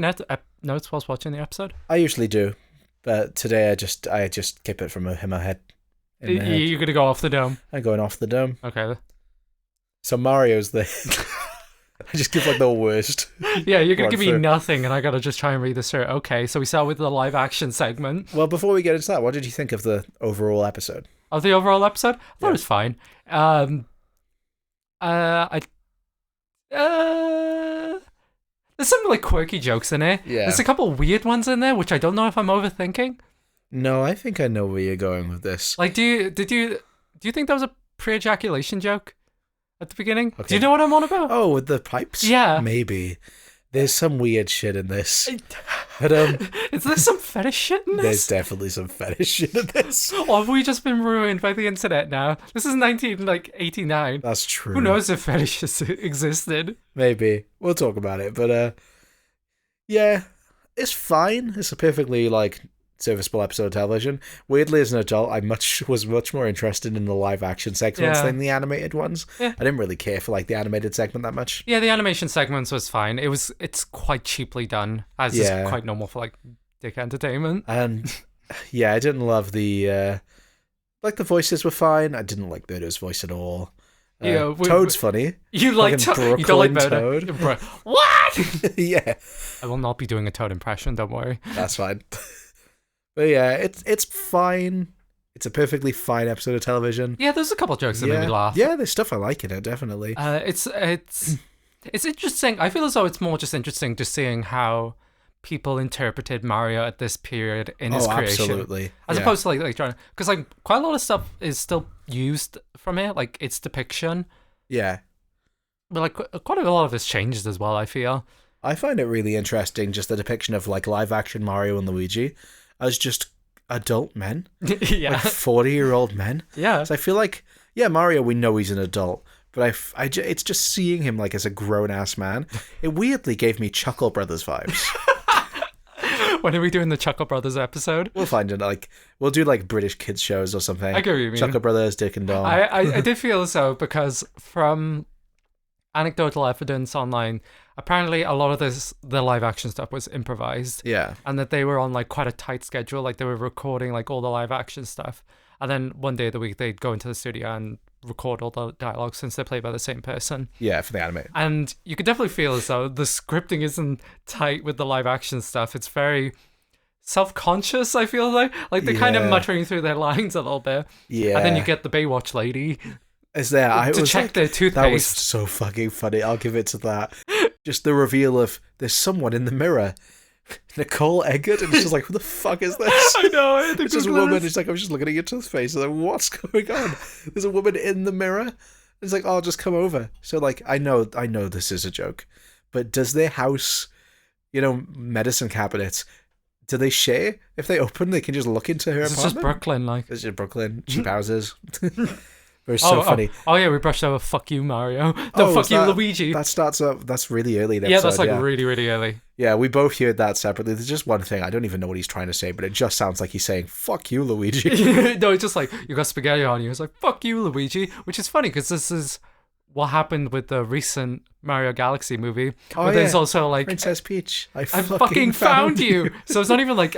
notes whilst watching the episode? I usually do, but today I just keep it from in my head. in my head. You're going to go off the dome. I'm going off the dome. Okay. So Mario's the... I just give like the worst. Yeah, you're going to give me through. nothing, and I got to just try and read this through. Okay, so we start with the live action segment. Well, before we get into that, what did you think of the overall episode? Of the overall episode? I thought it was fine. There's some like quirky jokes in it. Yeah. There's a couple weird ones in there, which I don't know if I'm overthinking. No, I think I know where you're going with this. Like, do you think that was a pre-ejaculation joke at the beginning? Okay. Do you know what I'm on about? Oh, with the pipes? Yeah. Maybe. There's some weird shit in this. But Is there some fetish shit in this? there's definitely some fetish shit in this. Or have we just been ruined by the internet now? This is 1989. That's true. Who knows if fetishes existed? Maybe. We'll talk about it. But yeah, it's fine. It's a perfectly like serviceable episode of television. Weirdly, as an adult, I was much more interested in the live action segments Yeah. than the animated ones. Yeah. I didn't really care for like the animated segment that much. Yeah, the animation segments was fine. It's quite cheaply done, as Yeah. is quite normal for like dick entertainment. And yeah, I didn't love the like the voices were fine. I didn't like Birdo's voice at all. Yeah, Toad's funny. You like Fucking you don't like Brooklyn Birdo. What? Yeah, I will not be doing a Toad impression. Don't worry. that's fine. But yeah, it's fine. It's a perfectly fine episode of television. Yeah, there's a couple jokes that yeah. made me laugh. Yeah, there's stuff I like in it, definitely. It's interesting. I feel as though it's more just interesting just seeing how people interpreted Mario at this period in his creation. Absolutely. As Yeah. opposed to like trying, because like quite a lot of stuff is still used from it, like its depiction. Yeah. But like quite a lot of this changes as well, I feel. I find it really interesting, just the depiction of like live action Mario and Luigi as just adult men, Yeah. like 40-year-old men. Yeah. So I feel like, yeah, Mario, we know he's an adult, but it's just seeing him like as a grown ass man. It weirdly gave me Chuckle Brothers vibes. When are we doing the Chuckle Brothers episode? We'll find it like we'll do like British kids shows or something. I get what you mean. Chuckle Brothers, Dick and Dom. I did feel so because from anecdotal evidence online, apparently a lot of the live action stuff was improvised. Yeah. And that they were on like quite a tight schedule, like they were recording like all the live action stuff, and then one day of the week they'd go into the studio and record all the dialogue since they're played by the same person. Yeah, for the anime. And you could definitely feel as though the scripting isn't tight with the live action stuff. It's very self-conscious, I feel like they're kind of Yeah. muttering through their lines a little bit. Yeah. And then you get the Baywatch lady Is there? I to was check like, their that was toothpaste. so fucking funny. I'll give it to that. Just the reveal of there's someone in the mirror. Nicole Eggert, and it's just like, who the fuck is this? I know. It's just a woman. It's like, I was just looking at your toothpaste. And like, what's going on? There's a woman in the mirror. It's like, oh, just come over. So like, I know this is a joke, but does their house, medicine cabinets, do they share? If they open, they can just look into her It's apartment. just Brooklyn, like. It's just Brooklyn, cheap houses. But it's so funny. Oh yeah, we brushed over "fuck you, Mario." No, "fuck you, Luigi." That starts up. That's really early. In the Yeah, episode, that's like really, really early. Yeah, we both heard that separately. There's just one thing. I don't even know what he's trying to say, but it just sounds like he's saying, fuck you, Luigi. No, it's just like, you got spaghetti on you. It's like, fuck you, Luigi. Which is funny, because this is what happened with the recent Mario Galaxy movie. Oh, but there's yeah. also like, Princess Peach, I fucking found you. So it's not even like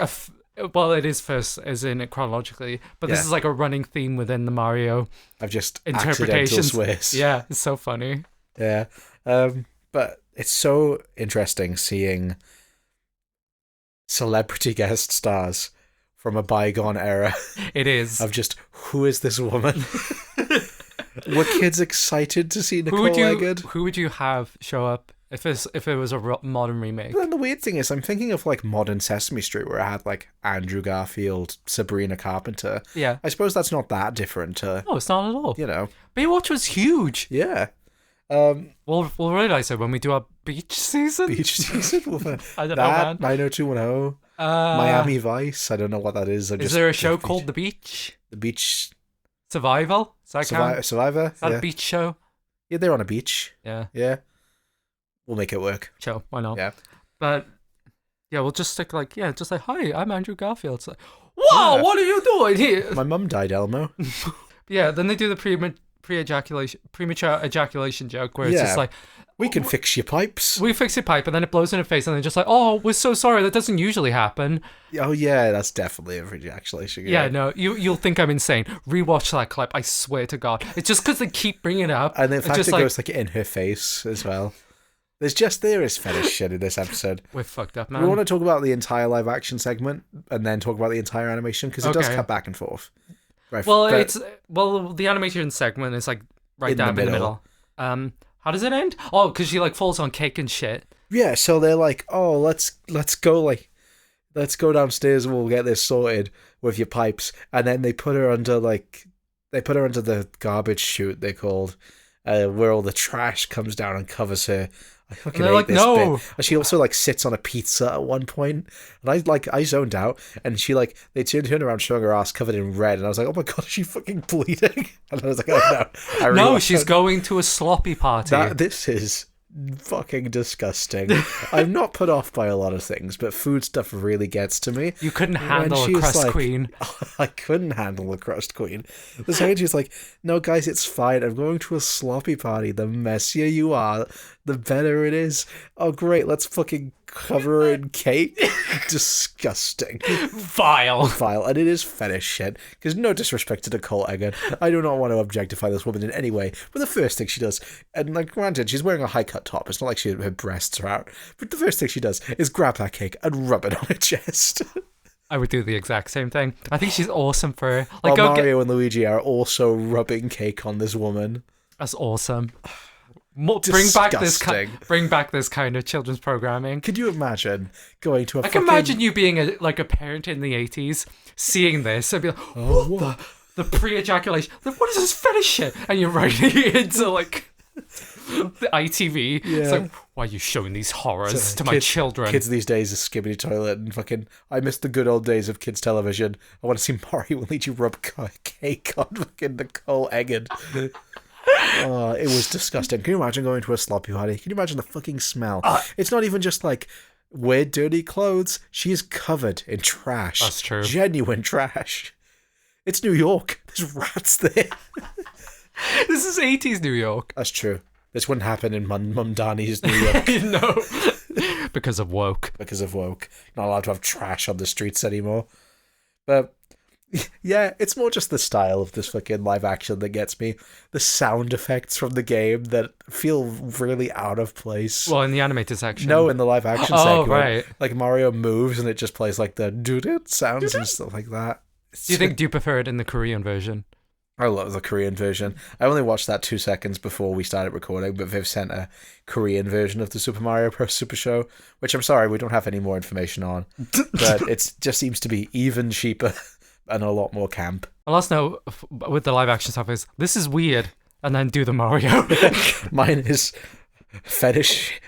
well, it is first, as in it chronologically, but this Yeah. is like a running theme within the Mario I've just accidental interpretations. swears. Yeah, it's so funny. Yeah. But it's so interesting seeing celebrity guest stars from a bygone era It is. of just, who is this woman? Were kids excited to see Nicole Eggert? Who would you have show up if it was a modern remake? But then the weird thing is, I'm thinking of like modern Sesame Street, where I had like Andrew Garfield, Sabrina Carpenter. Yeah. I suppose that's not that different to, No, it's not at all. Baywatch was huge. Yeah. We'll realize it when we do our beach season. Beach season. I don't know, man. 90210. Miami Vice. I don't know what that is. Is there a show called The Beach? The Beach Survival? Does that count? Survivor? Is that Yeah. a beach show? Yeah, they're on a beach. Yeah. Yeah. We'll make it work. Show. Why not? Yeah. But yeah, we'll just stick just like, hi, I'm Andrew Garfield. It's like, whoa, Yeah. what are you doing here? My mum died, Elmo. Yeah, then they do the premature ejaculation joke where it's just Yeah. like, We can fix your pipes. We fix your pipe, and then it blows in her face, and they're just like, oh, we're so sorry, that doesn't usually happen. Oh yeah, that's definitely a ejaculation. Yeah, no, you'll think I'm insane. Rewatch that clip, I swear to God. It's just because they keep bringing it up. And in fact, it goes like in her face as well. There is fetish shit in this episode. We're fucked up, man. We want to talk about the entire live action segment and then talk about the entire animation because it does cut back and forth. Right, the animation segment is like right down in the middle. How does it end? Oh, because she like falls on cake and shit. Yeah, so they're like, oh, let's go downstairs and we'll get this sorted with your pipes, and then they put her under the garbage chute they called, where all the trash comes down and covers her. I fucking hate this bit. And she also like sits on a pizza at one point, and I zoned out, and she like they turned around showing her ass covered in red, and I was like, oh my God, is she fucking bleeding? And I was like, oh no, no, she's going to a sloppy party. This is fucking disgusting. I'm not put off by a lot of things, but food stuff really gets to me. You couldn't handle a crust queen. I couldn't handle a crust queen. The second she's like, no guys, it's fine, I'm going to a sloppy party. The messier you are, the better it is. Oh great, let's fucking cover her in cake. Disgusting. Vile. And it is fetish shit, because no disrespect to Nicole Egan, I do not want to objectify this woman in any way, but the first thing she does, and like granted she's wearing a high cut top, it's not like her breasts are out, but the first thing she does is grab that cake and rub it on her chest. I would do the exact same thing. I think she's awesome for like Mario and Luigi are also rubbing cake on this woman. That's awesome. Bring back this kind of children's programming. Could you imagine going to a? I can imagine you being a parent in the 80s, seeing this and be like, "What the pre-ejaculation? What is this fetish shit?" And you're writing it into like the ITV. Yeah. It's like, why are you showing these horrors to my children? Kids these days are skimming the toilet and fucking. I miss the good old days of kids television. I want to see Mario and Luigi rub cake on fucking Nicole Egan. Oh, it was disgusting. Can you imagine going to a sloppy party? Can you imagine the fucking smell? It's not even just like wear dirty clothes. She is covered in trash. That's true. Genuine trash. It's New York. There's rats there. This is 80s New York. That's true. This wouldn't happen in Mundani's New York. No. Because of woke. Not allowed to have trash on the streets anymore. But yeah, it's more just the style of this fucking live action that gets me. The sound effects from the game that feel really out of place. Well, in the animated section. No, in the live action segment. Oh, right. Like Mario moves and it just plays like the doo-doo sounds and stuff like that. Do you prefer it in the Korean version? I love the Korean version. I only watched that 2 seconds before we started recording, but Viv sent a Korean version of the Super Mario Bros. Super Show, which I'm sorry, we don't have any more information on. But it just seems to be even cheaper and a lot more camp. My last note with the live action stuff is, this is weird, and then do the Mario. Mine is fetish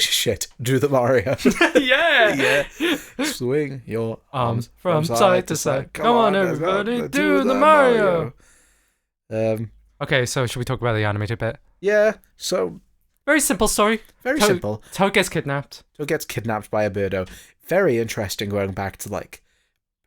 shit, do the Mario. Yeah. Swing your arms from side to side. Come on, everybody, do the Mario. Okay, so should we talk about the animated bit? Yeah, so... Very simple story. Very simple. Toad gets kidnapped. Toad gets kidnapped by a birdo. Very interesting going back to, like,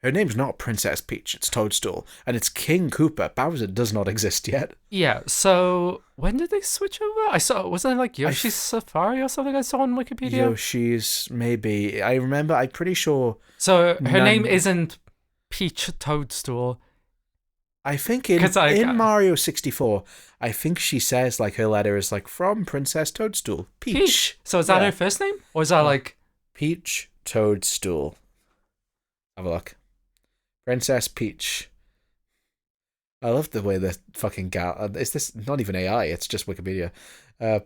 her name's not Princess Peach, it's Toadstool. And it's King Koopa. Bowser does not exist yet. Yeah, so when did they switch over? Wasn't it like Yoshi's Safari or something I saw on Wikipedia? Yoshi's, maybe. I'm pretty sure... So her name isn't Peach Toadstool. I think in Mario 64, I think she says, like, her letter is, like, from Princess Toadstool. Peach. So is that her first name? Or is that, like... Peach Toadstool. Have a look. Princess Peach. I love the way the fucking gal... Is this not even AI? It's just Wikipedia.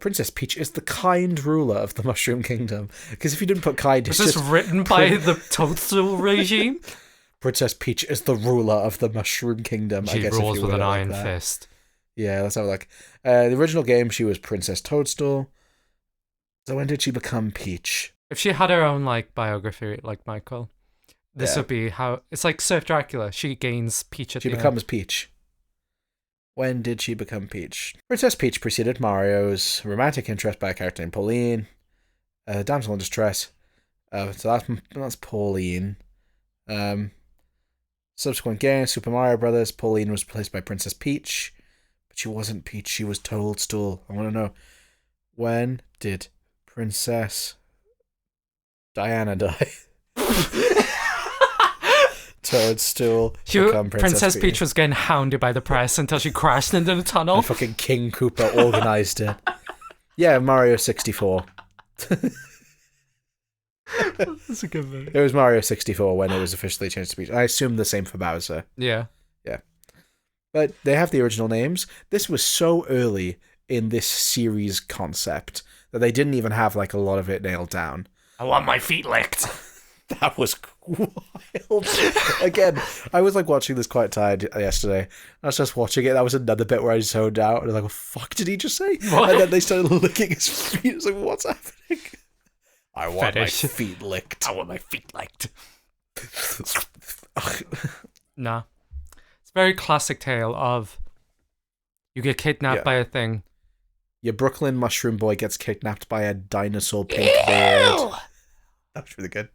Princess Peach is the kind ruler of the Mushroom Kingdom. Because if you didn't put kind... Is this written by the Toadstool regime? Princess Peach is the ruler of the Mushroom Kingdom. She rules with an iron fist. Yeah, let's have a look. The original game, she was Princess Toadstool. So when did she become Peach? If she had her own, like, biography, like Michael, this would be how... It's like Surf Dracula. She gains Peach at the end. She becomes Peach. When did she become Peach? Princess Peach preceded Mario's romantic interest by a character named Pauline. Damsel in distress. So that's Pauline. Subsequent game, Super Mario Brothers. Pauline was replaced by Princess Peach. But she wasn't Peach, she was Toadstool. I want to know, When did Princess Diana die? Toadstool. Princess Peach was getting hounded by the press until she crashed into the tunnel. And fucking King Koopa organised it. Yeah, Mario 64. That's a good movie. It was Mario 64 when it was officially changed to Peach. I assume the same for Bowser. Yeah. But they have the original names. This was so early in this series concept that they didn't even have like a lot of it nailed down. I want my feet licked. That was wild. Again, I was like watching this quite tired yesterday. I was just watching it. That was another bit where I zoned out and I was like, what the fuck did he just say? What? And then they started licking his feet. I was like, what's happening? I want Fetish. my feet licked. I want my feet licked. Nah. It's a very classic tale of you get kidnapped by a thing. Your Brooklyn mushroom boy gets kidnapped by a dinosaur pink bird. That was really good.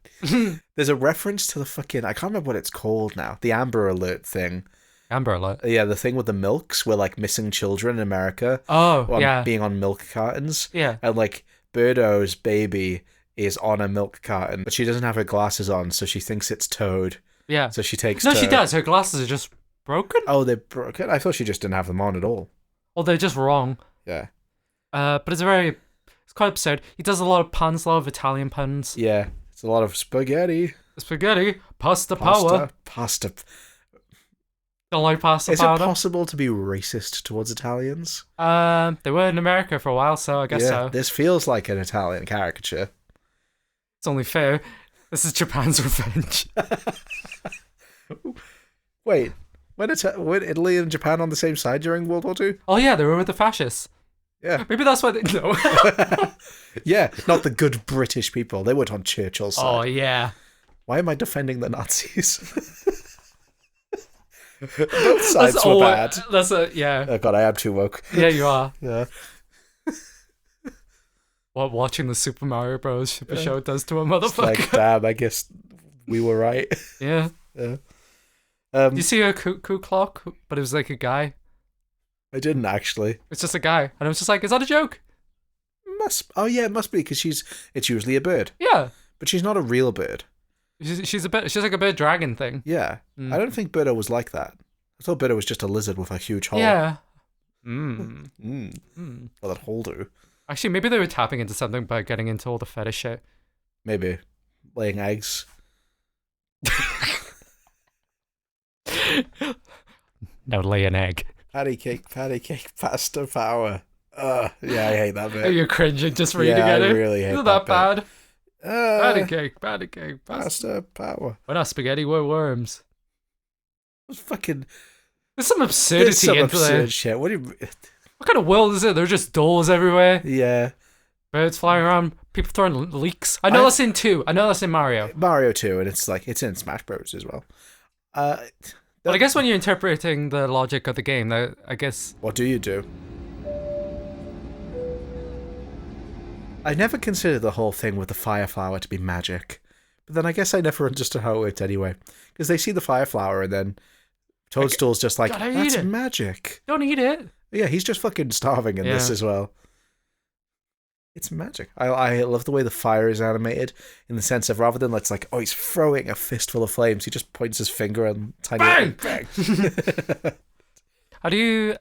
There's a reference to the fucking... I can't remember what it's called now. The Amber Alert thing. Amber Alert? Yeah, the thing with the milks where, like, missing children in America. Oh, yeah. Being on milk cartons. Yeah. And, like, Birdo's baby is on a milk carton, but she doesn't have her glasses on, so she thinks it's Toad. Yeah. So she takes No, Toad. she does. Her glasses are just broken. Oh, they're broken? I thought she just didn't have them on at all. Or they're just wrong. Yeah. But it's quite absurd. He does a lot of puns, a lot of Italian puns. Yeah. It's a lot of spaghetti. Spaghetti, pasta power. Pasta. Don't like pasta Is powder. it possible to be racist towards Italians? They were in America for a while, so I guess so. This feels like an Italian caricature. It's only fair. This is Japan's revenge. Wait, were Italy and Japan on the same side during World War II? Oh yeah, they were with the fascists. Yeah. Maybe that's why they... No. Yeah, not the good British people. They weren't on Churchill's side. Oh yeah. Why am I defending the Nazis? Both sides were bad. Yeah. Oh god, I am too woke. Yeah, you are. Yeah. What watching the Super Mario Bros. Super Show does to a It's motherfucker. like, damn, I guess we were right. Yeah. Yeah. You see a cuckoo clock, but it was like a guy. I didn't actually. It's just a guy, and I was just like, "Is that a joke?" Oh yeah, it must be because it's usually a bird, Yeah. but she's not a real bird. She's like a bird dragon thing. Yeah, I don't think Birdo was like that. I thought Birdo was just a lizard with a huge hole. Yeah. Well, that hole do. Actually, maybe they were tapping into something by getting into all the fetish shit. Maybe laying eggs. Now lay an egg. Patty cake, pasta power. Yeah, I hate that bit. You're cringing just reading Yeah, it. I really hate Isn't that that bit. bad? Patty cake, pasta power. We're not spaghetti, we're worms. It's fucking. There's some absurdity There's some into absurd there. shit. What do you? What kind of world is it? They're just dolls everywhere. Yeah. Birds flying around. People throwing leaks. I know that's in 2. I know that's in Mario. Mario 2, and it's in Smash Bros as well. But I guess when you're interpreting the logic of the game, I guess... What do you do? I never considered the whole thing with the fire flower to be magic. But then I guess I never understood how it worked anyway. Because they see the fire flower and then Toadstool's just like, that's magic. Don't eat it. Yeah, he's just fucking starving in this as well. It's magic. I love the way the fire is animated in the sense of rather than it's like, oh, he's throwing a fistful of flames, he just points his finger and tiny bang. How do you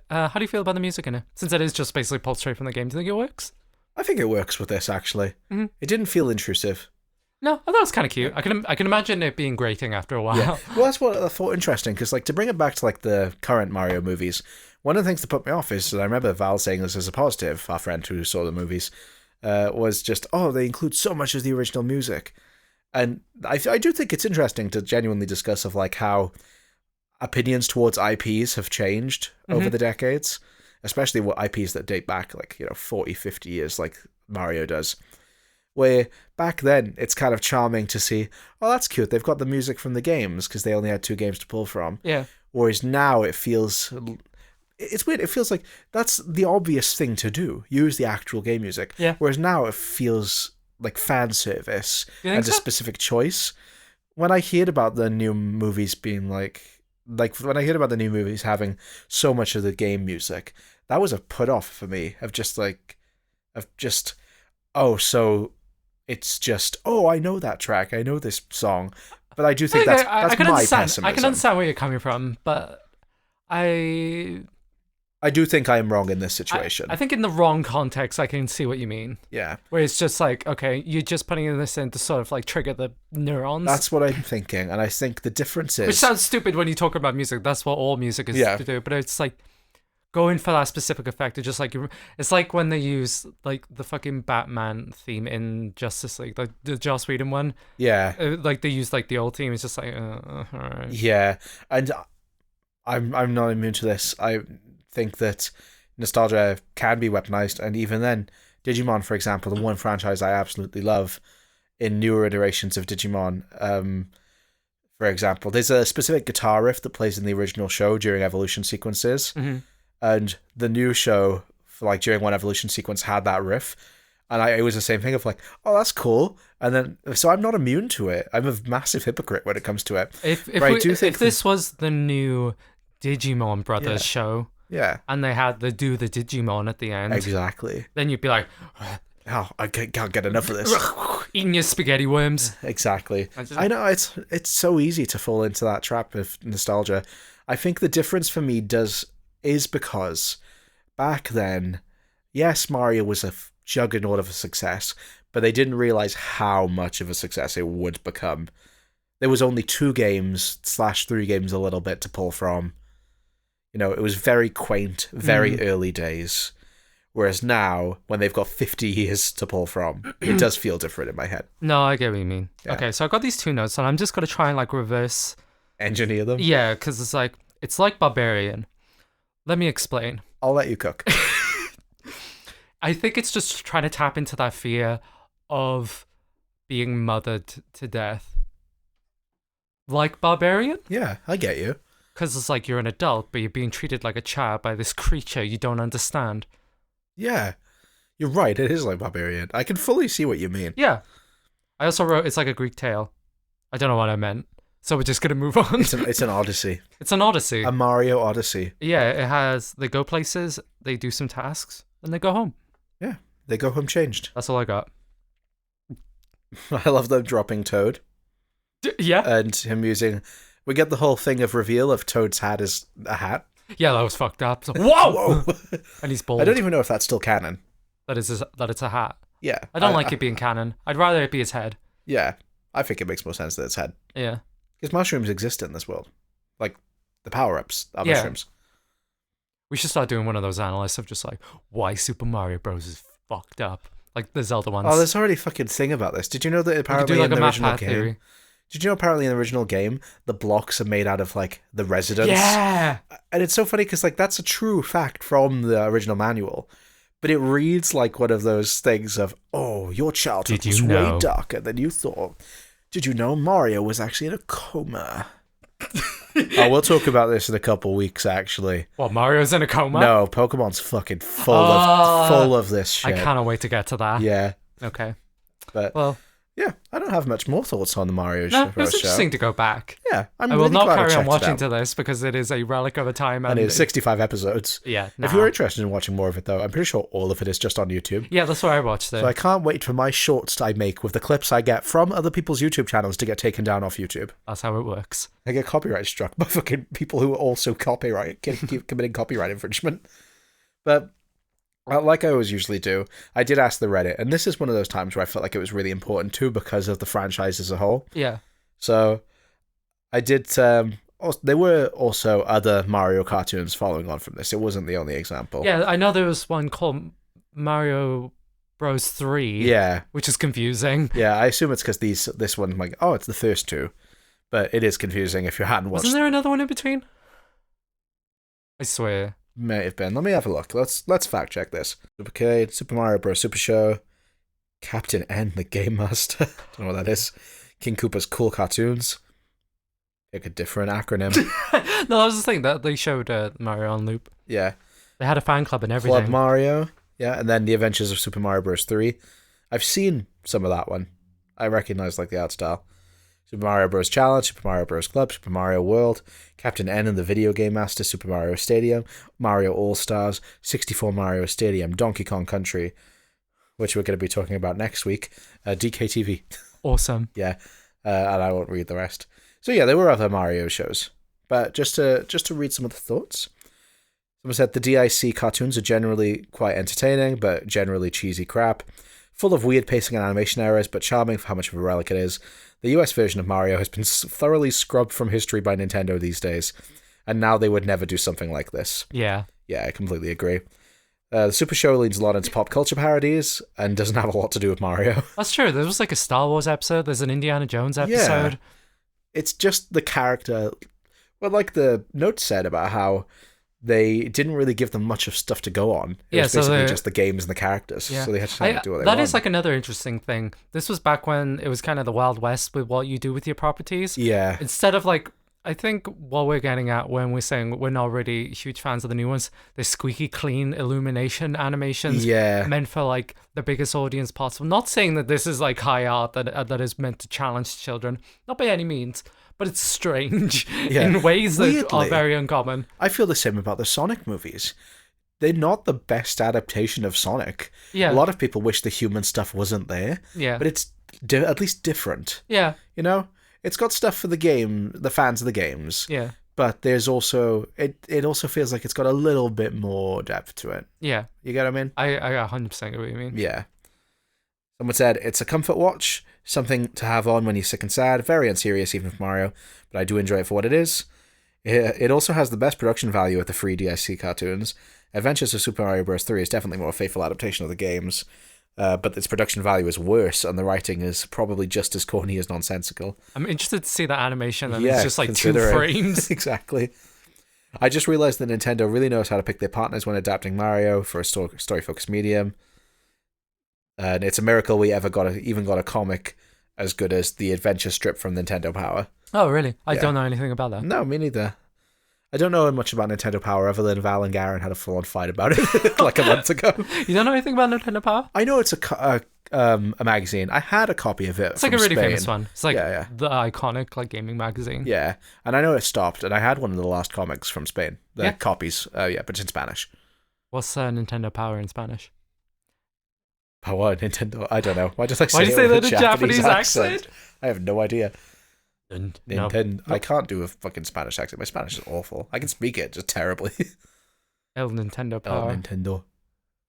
feel about the music in it? Since it is just basically pulled straight from the game, do you think it works? I think it works with this actually. Mm-hmm. It didn't feel intrusive. No, I thought it was kind of cute. I can imagine it being grating after a while. Yeah. Well, that's what I thought interesting because like to bring it back to like the current Mario movies, one of the things that put me off is that I remember Val saying this as a positive. Our friend who saw the movies. Was just, they include so much of the original music. And I do think it's interesting to genuinely discuss of like how opinions towards IPs have changed over the decades, especially what IPs that date back like, 40, 50 years like Mario does. Where back then it's kind of charming to see, oh, that's cute. They've got the music from the games because they only had 2 games to pull from. Yeah. Whereas now it feels... It's weird. It feels like that's the obvious thing to do. Use the actual game music. Yeah. Whereas now it feels like fan service and a specific choice. When I heard about the new movies being like when I heard about the new movies having so much of the game music, that was a put off for me of just like, of just, oh, so it's just, oh, I know that track, I know this song. But I do think that's I my can understand, pessimism. I can understand where you're coming from, but I do think I am wrong in this situation. I think in the wrong context, I can see what you mean. Yeah. Where it's just like, okay, you're just putting this in to sort of like trigger the neurons. That's what I'm thinking. And I think the difference is... Which sounds stupid when you talk about music. That's what all music is to do. But it's like going for that specific effect. It's just like, it's like when they use like the fucking Batman theme in Justice League, like the Joss Whedon one. Yeah. Like they use like the old theme. It's just like, all right. Yeah. And I'm not immune to this. I think that nostalgia can be weaponized, and even then, Digimon, for example, the one franchise I absolutely love in newer iterations of Digimon, for example, there's a specific guitar riff that plays in the original show during evolution sequences, and the new show, for like during one evolution sequence, had that riff, and it was the same thing of like, oh, that's cool, and then so I'm not immune to it. I'm a massive hypocrite when it comes to it. If this was the new Digimon Brothers show. Yeah. And they had the Digimon at the end. Exactly. Then you'd be like, oh, I can't get enough of this. Eating your spaghetti worms. Exactly. I know, it's so easy to fall into that trap of nostalgia. I think the difference for me is because back then, yes, Mario was a juggernaut of a success, but they didn't realize how much of a success it would become. There was only 2 games / 3 games a little bit to pull from. You know, it was very quaint, very early days. Whereas now, when they've got 50 years to pull from, it does feel different in my head. No, I get what you mean. Yeah. Okay, so I've got these 2 notes, and I'm just going to try and like reverse... engineer them? Yeah, because it's like Barbarian. Let me explain. I'll let you cook. I think it's just trying to tap into that fear of being mothered to death. Like Barbarian? Yeah, I get you. Because it's like you're an adult, but you're being treated like a child by this creature you don't understand. Yeah, you're right. It is like Barbarian. I can fully see what you mean. Yeah. I also wrote it's like a Greek tale. I don't know what I meant. So we're just going to move on. It's an odyssey. It's an odyssey. A Mario odyssey. Yeah, they go places, they do some tasks, and they go home. Yeah, they go home changed. That's all I got. I love them dropping Toad. Yeah. And him using... We get the whole thing of reveal of Toad's hat as a hat. Yeah, that was fucked up. So, whoa! And he's bald. I don't even know if that's still canon. That it's a hat. Yeah. I don't like it being canon. I'd rather it be his head. Yeah. I think it makes more sense that it's head. Yeah. Because mushrooms exist in this world. Like, the power-ups are mushrooms. We should start doing one of those analysts of just like, why Super Mario Bros. Is fucked up. Like the Zelda ones. Oh, there's already a fucking thing about this. Did you know that apparently in the original game... Theory. Did you know apparently in the original game, the blocks are made out of, like, the residents? Yeah! And it's so funny because, like, that's a true fact from the original manual. But it reads like one of those things of, oh, your childhood was way darker than you thought. Did you know Mario was actually in a coma? Oh, we'll talk about this in a couple weeks, actually. What, Mario's in a coma? No, Pokemon's fucking full of this shit. I cannot wait to get to that. Yeah. Okay. But... well... yeah, I don't have much more thoughts on the Mario show. No, it's interesting to go back. Yeah, I will not carry on watching to this because it is a relic of a time. And it's 65 episodes. Yeah. If you're interested in watching more of it, though, I'm pretty sure all of it is just on YouTube. Yeah, that's where I watched it. So I can't wait for my shorts I make with the clips I get from other people's YouTube channels to get taken down off YouTube. That's how it works. I get copyright struck by fucking people who are also keep committing copyright infringement. But... like I always usually do, I did ask the Reddit, and this is one of those times where I felt like it was really important too because of the franchise as a whole. Yeah. So I did. There were also other Mario cartoons following on from this. It wasn't the only example. Yeah, I know there was one called Mario Bros. 3. Yeah. Which is confusing. Yeah, I assume it's because this one, like, oh, it's the first 2. But it is confusing if you hadn't watched. Wasn't there another one in between? I swear. May have been. Let me have a look. Let's fact check this. Supercade, Super Mario Bros. Super Show, Captain N, the Game Master. Don't know what that is. King Koopa's Cool Cartoons. Pick a different acronym. No, that was the thing that they showed Mario on loop. Yeah. They had a fan club and everything. Club Mario. Yeah, and then The Adventures of Super Mario Bros. 3. I've seen some of that one. I recognize like the art style. Super Mario Bros. Challenge, Super Mario Bros. Club, Super Mario World, Captain N and the Video Game Master, Super Mario Stadium, Mario All-Stars, 64 Mario Stadium, Donkey Kong Country, which we're going to be talking about next week. DKTV. Awesome. Yeah, and I won't read the rest. So yeah, there were other Mario shows, but just to read some of the thoughts. Someone said the DIC cartoons are generally quite entertaining, but generally cheesy crap. Full of weird pacing and animation errors, but charming for how much of a relic it is. The US version of Mario has been thoroughly scrubbed from history by Nintendo these days, and now they would never do something like this. Yeah. Yeah, I completely agree. The Super Show leans a lot into pop culture parodies and doesn't have a lot to do with Mario. That's true. There was like a Star Wars episode. There's an Indiana Jones episode. Yeah. It's just the character. Well, like the note said about how they didn't really give them much of stuff to go on. It was basically just the games and the characters. Yeah. So they had to do what they want. That is like another interesting thing. This was back when it was kind of the Wild West with what you do with your properties. Yeah. Instead of like, I think what we're getting at when we're saying we're not really huge fans of the new ones, the squeaky clean illumination animations meant for like the biggest audience possible. Not saying that this is like high art that is meant to challenge children, not by any means, but it's strange in ways that are very uncommon. I feel the same about the Sonic movies. They're not the best adaptation of Sonic. Yeah. A lot of people wish the human stuff wasn't there. Yeah. But it's at least different. Yeah. You know? It's got stuff for the game, the fans of the games. Yeah. But there's also, it also feels like it's got a little bit more depth to it. Yeah. You get what I mean? I 100% get what you mean. Yeah. Someone said, it's a comfort watch, something to have on when you're sick and sad, very unserious even for Mario, but I do enjoy it for what it is. It also has the best production value of the free DIC cartoons. Adventures of Super Mario Bros. 3 is definitely more a faithful adaptation of the games. But its production value is worse, and the writing is probably just as corny as nonsensical. I'm interested to see that animation, and it's just like 2 frames. Exactly. I just realized that Nintendo really knows how to pick their partners when adapting Mario for a story-focused medium. And it's a miracle we even got a comic as good as the adventure strip from Nintendo Power. Oh, really? I don't know anything about that. No, me neither. I don't know much about Nintendo Power other than Val and Garen had a full-on fight about it like a month ago. You don't know anything about Nintendo Power? I know it's a magazine. I had a copy of it. It's like a really famous one. It's like the iconic like gaming magazine. Yeah, and I know it stopped, and I had one of the last comics from Spain. The copies, but it's in Spanish. What's Nintendo Power in Spanish? Power Nintendo. I don't know. Why did I say? Why did you say that in a Japanese accent? I have no idea. Nintendo. I can't do a fucking Spanish accent. My Spanish is awful. I can speak it just terribly. El Nintendo Power. El Nintendo.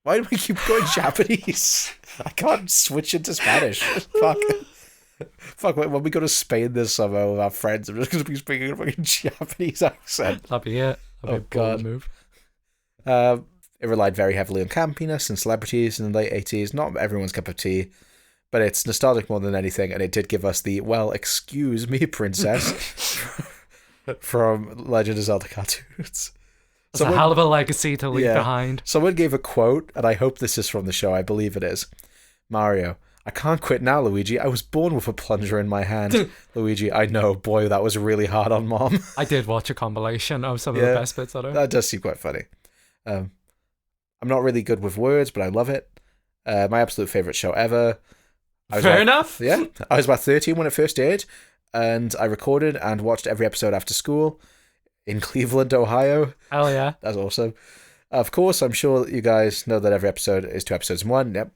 Why do we keep going Japanese? I can't switch into Spanish. Fuck. When we go to Spain this summer with our friends, I'm just going to be speaking a fucking Japanese accent. That'd be it. That'd be a bold move. It relied very heavily on campiness and celebrities in the late 80s. Not everyone's cup of tea. But it's nostalgic more than anything, and it did give us the, well, excuse me, princess, from Legend of Zelda cartoons. It's a hell of a legacy to leave behind. Someone gave a quote, and I hope this is from the show. I believe it is. Mario, I can't quit now, Luigi. I was born with a plunger in my hand. Luigi, I know. Boy, that was really hard on Mom. I did watch a compilation of some of the best bits of it. That does seem quite funny. I'm not really good with words, but I love it. My absolute favourite show ever. Fair enough. Yeah. I was about 13 when it first aired, and I recorded and watched every episode after school in Cleveland, Ohio. Hell yeah. That's awesome. Of course, I'm sure you guys know that every episode is 2 episodes in one. Yep.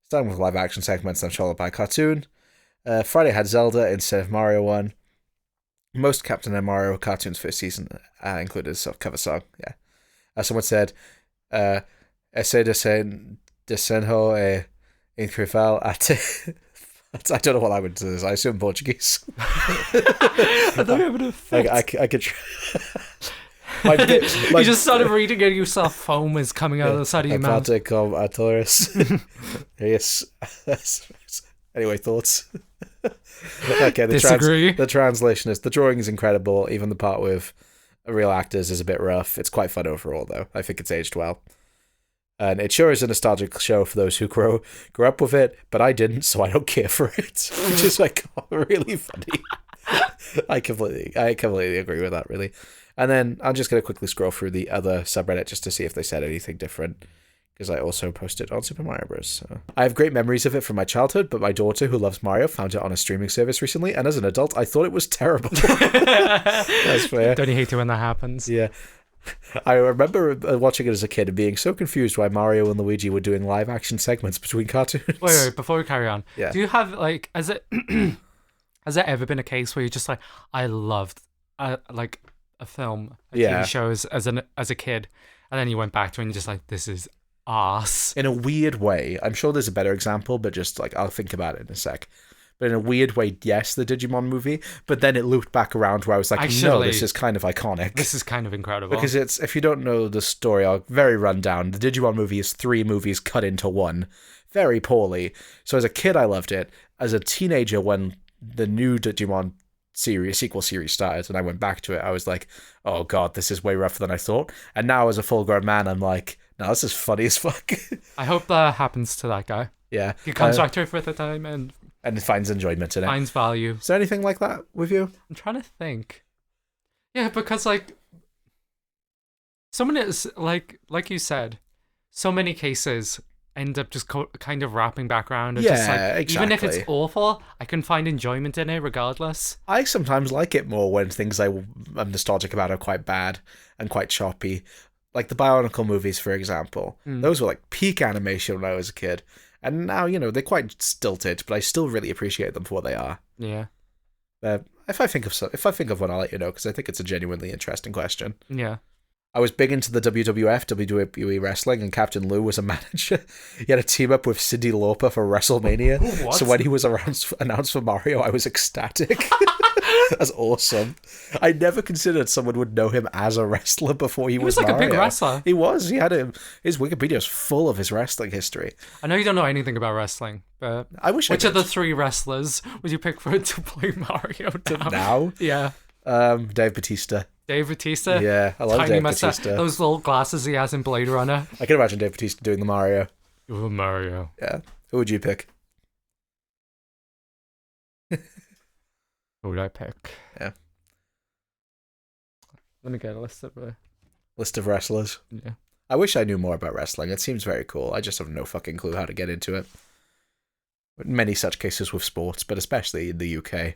Starting with live action segments and followed by cartoon. Friday had Zelda instead of Mario one. Most Captain and Mario cartoons first season included a cover song. Yeah. As someone said, Ese desenho incrível ate. I don't know what language it is. I assume Portuguese. I thought you were going to I could try. You just started reading it yourself. Foam is coming out of the side of your mouth. Yes. Anyway, thoughts? Okay, Disagree. The translation is, the drawing is incredible. Even the part with real actors is a bit rough. It's quite fun overall, though. I think it's aged well. And it sure is a nostalgic show for those who grew up with it, but I didn't, so I don't care for it. Which is like really funny. I completely agree with that, really. And then I'm just going to quickly scroll through the other subreddit just to see if they said anything different, because I also posted on Super Mario Bros. So. I have great memories of it from my childhood, but my daughter, who loves Mario, found it on a streaming service recently, and as an adult, I thought it was terrible. That's fair. Don't you hate it when that happens? Yeah. I remember watching it as a kid and being so confused why Mario and Luigi were doing live action segments between cartoons. Wait, before we carry on, Yeah. do you have like, has there ever been a case where you're just like, I loved like a film, a TV shows as a kid, and then you went back to it and you're just like, this is arse. In a weird way, I'm sure there's a better example, but just like I'll think about it in a sec. But in a weird way, yes, the Digimon movie. But then it looped back around where I was like, no, this is kind of iconic. This is kind of incredible. Because it's, if you don't know the story, I'll very run down. The Digimon movie is 3 movies cut into one, very poorly. So as a kid, I loved it. As a teenager, when the new Digimon sequel series started and I went back to it, I was like, oh god, this is way rougher than I thought. And now as a full-grown man, I'm like, no, this is funny as fuck. I hope that happens to that guy. Yeah. He comes back to it for the time and finds enjoyment in it. Finds value. Is there anything like that with you? I'm trying to think. Yeah, because like someone is like you said, so many cases end up just kind of wrapping back around. Yeah, just like, exactly. Even if it's awful, I can find enjoyment in it regardless. I sometimes like it more when things I'm nostalgic about are quite bad and quite choppy. Like the Bionicle movies, for example. Those were like peak animation when I was a kid. And now, they're quite stilted, but I still really appreciate them for what they are. Yeah. If I think of one, I'll let you know, because I think it's a genuinely interesting question. Yeah. I was big into the WWF, WWE Wrestling, and Captain Lou was a manager. He had a team up with Cyndi Lauper for WrestleMania. What? So when he was announced for Mario, I was ecstatic. That's awesome. I never considered someone would know him as a wrestler before he was like Mario. A big wrestler. He was. He had his Wikipedia is full of his wrestling history. I know you don't know anything about wrestling, but I wish. Which of the 3 wrestlers would you pick for to play Mario now? Now? Yeah. Dave Bautista. Dave Bautista? Yeah, I love Tiny Dave mustache. Bautista. Those little glasses he has in Blade Runner. I can imagine Dave Bautista doing the Mario. Ooh, Mario. Yeah. Who would you pick? Who would I pick? Yeah. Let me get a list of wrestlers. Yeah. I wish I knew more about wrestling. It seems very cool. I just have no fucking clue how to get into it. Many such cases with sports, but especially in the UK.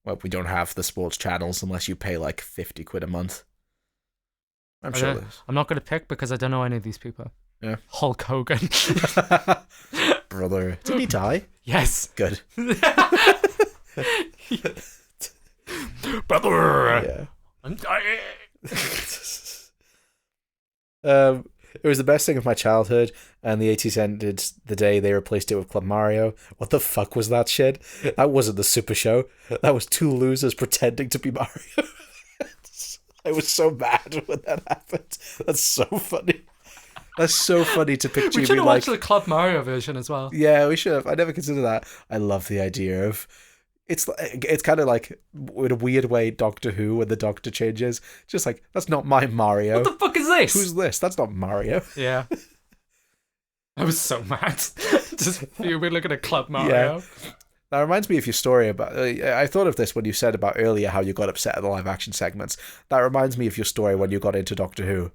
Well, we don't have the sports channels unless you pay like 50 quid a month. I'm sure there's. I'm not going to pick because I don't know any of these people. Yeah. Hulk Hogan. Brother. Did he die? Yes. Good. Brother. Yeah. I'm dying. It was the best thing of my childhood, and the 80s ended the day they replaced it with Club Mario. What the fuck was that shit? That wasn't the Super Show. That was 2 losers pretending to be Mario. I was so mad when that happened. That's so funny. That's so funny to picture. We should have watched the Club Mario version as well. Yeah, we should have. I never considered that. I love the idea of... It's kind of like, in a weird way, Doctor Who, when the Doctor changes. Just like, that's not my Mario. What the fuck is this? Who's this? That's not Mario. Yeah. I was so mad. Just fuming looking at Club Mario. Yeah. That reminds me of your story about... I thought of this when you said about earlier how you got upset at the live action segments. That reminds me of your story when you got into Doctor Who.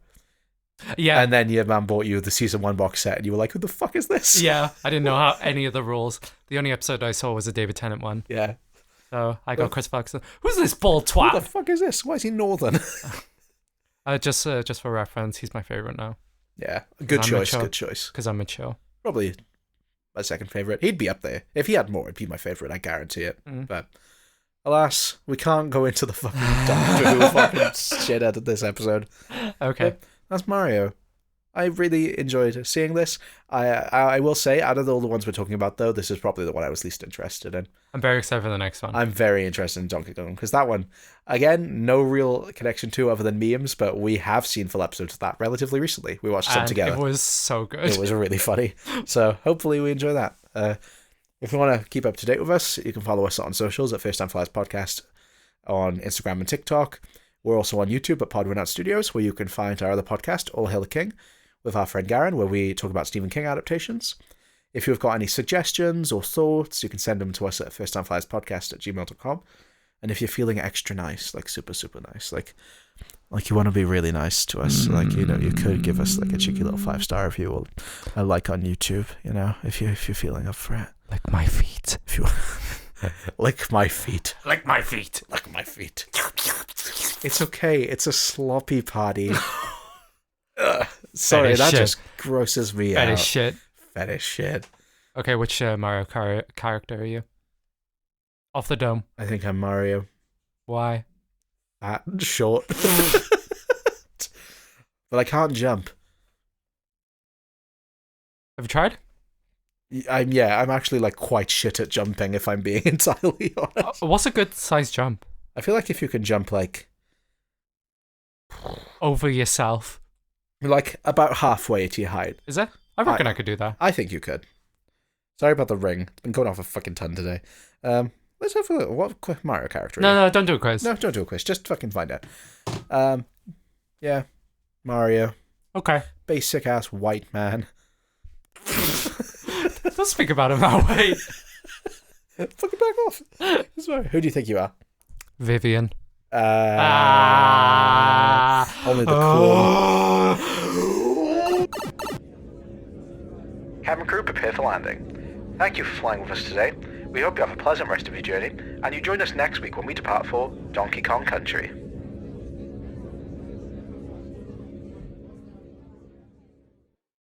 Yeah. And then your man bought you the season 1 box set and you were like, who the fuck is this? Yeah. I didn't know any of the rules. The only episode I saw was a David Tennant one. Yeah. So I got Chris Fox. Who's this bald twat? Who the fuck is this? Why is he northern? Just for reference, he's my favorite now. Yeah. Good choice. Mature. Good choice. Because I'm mature. Probably my second favorite. He'd be up there. If he had more, it'd be my favorite. I guarantee it. But alas, we can't go into the fucking Doctor Who fucking shit out of this episode. Okay. But that's Mario. I really enjoyed seeing this. I will say, out of all the ones we're talking about, though, this is probably the one I was least interested in. I'm very excited for the next one. I'm very interested in Donkey Kong, because that one, again, no real connection to other than memes, but we have seen full episodes of that relatively recently. We watched some together. It was so good. It was really funny. So hopefully we enjoy that. If you want to keep up to date with us, you can follow us on socials at firsttimeflyerspodcast on Instagram and TikTok. We're also on YouTube at Pod Out Studios, where you can find our other podcast, All Hail the King, with our friend Garen, where we talk about Stephen King adaptations. If you've got any suggestions or thoughts, you can send them to us at firsttimeflyerspodcast@gmail.com. And if you're feeling extra nice, like super, super nice, like you want to be really nice to us, like, you could give us like a cheeky little 5-star review or a like on YouTube, if you're feeling up for it. Like my feet. Lick my feet. Lick my feet. Lick my feet. It's okay. It's a sloppy potty. Sorry, Fetish that shit. just grosses me out. Fetish shit. Fetish shit. Okay, which Mario character are you? Off the dome. I think I'm Mario. Why? Fat and short. But I can't jump. Have you tried? I'm actually like quite shit at jumping, if I'm being entirely honest. What's a good size jump? I feel like if you can jump like Over yourself. About halfway to your height. Is it? I reckon I could do that. I think you could. Sorry about the ring. It's been going off a fucking ton today. Let's have a look. What Mario character? No, don't do a quiz. No, don't do a quiz. Just fucking find out. Yeah, Mario. Okay. Basic ass white man. Don't speak about him that way. Fucking back off. Sorry. Who do you think you are? Vivian. Only the cool. Cabin crew, prepare for landing. Thank you for flying with us today. We hope you have a pleasant rest of your journey, and you join us next week when we depart for Donkey Kong Country.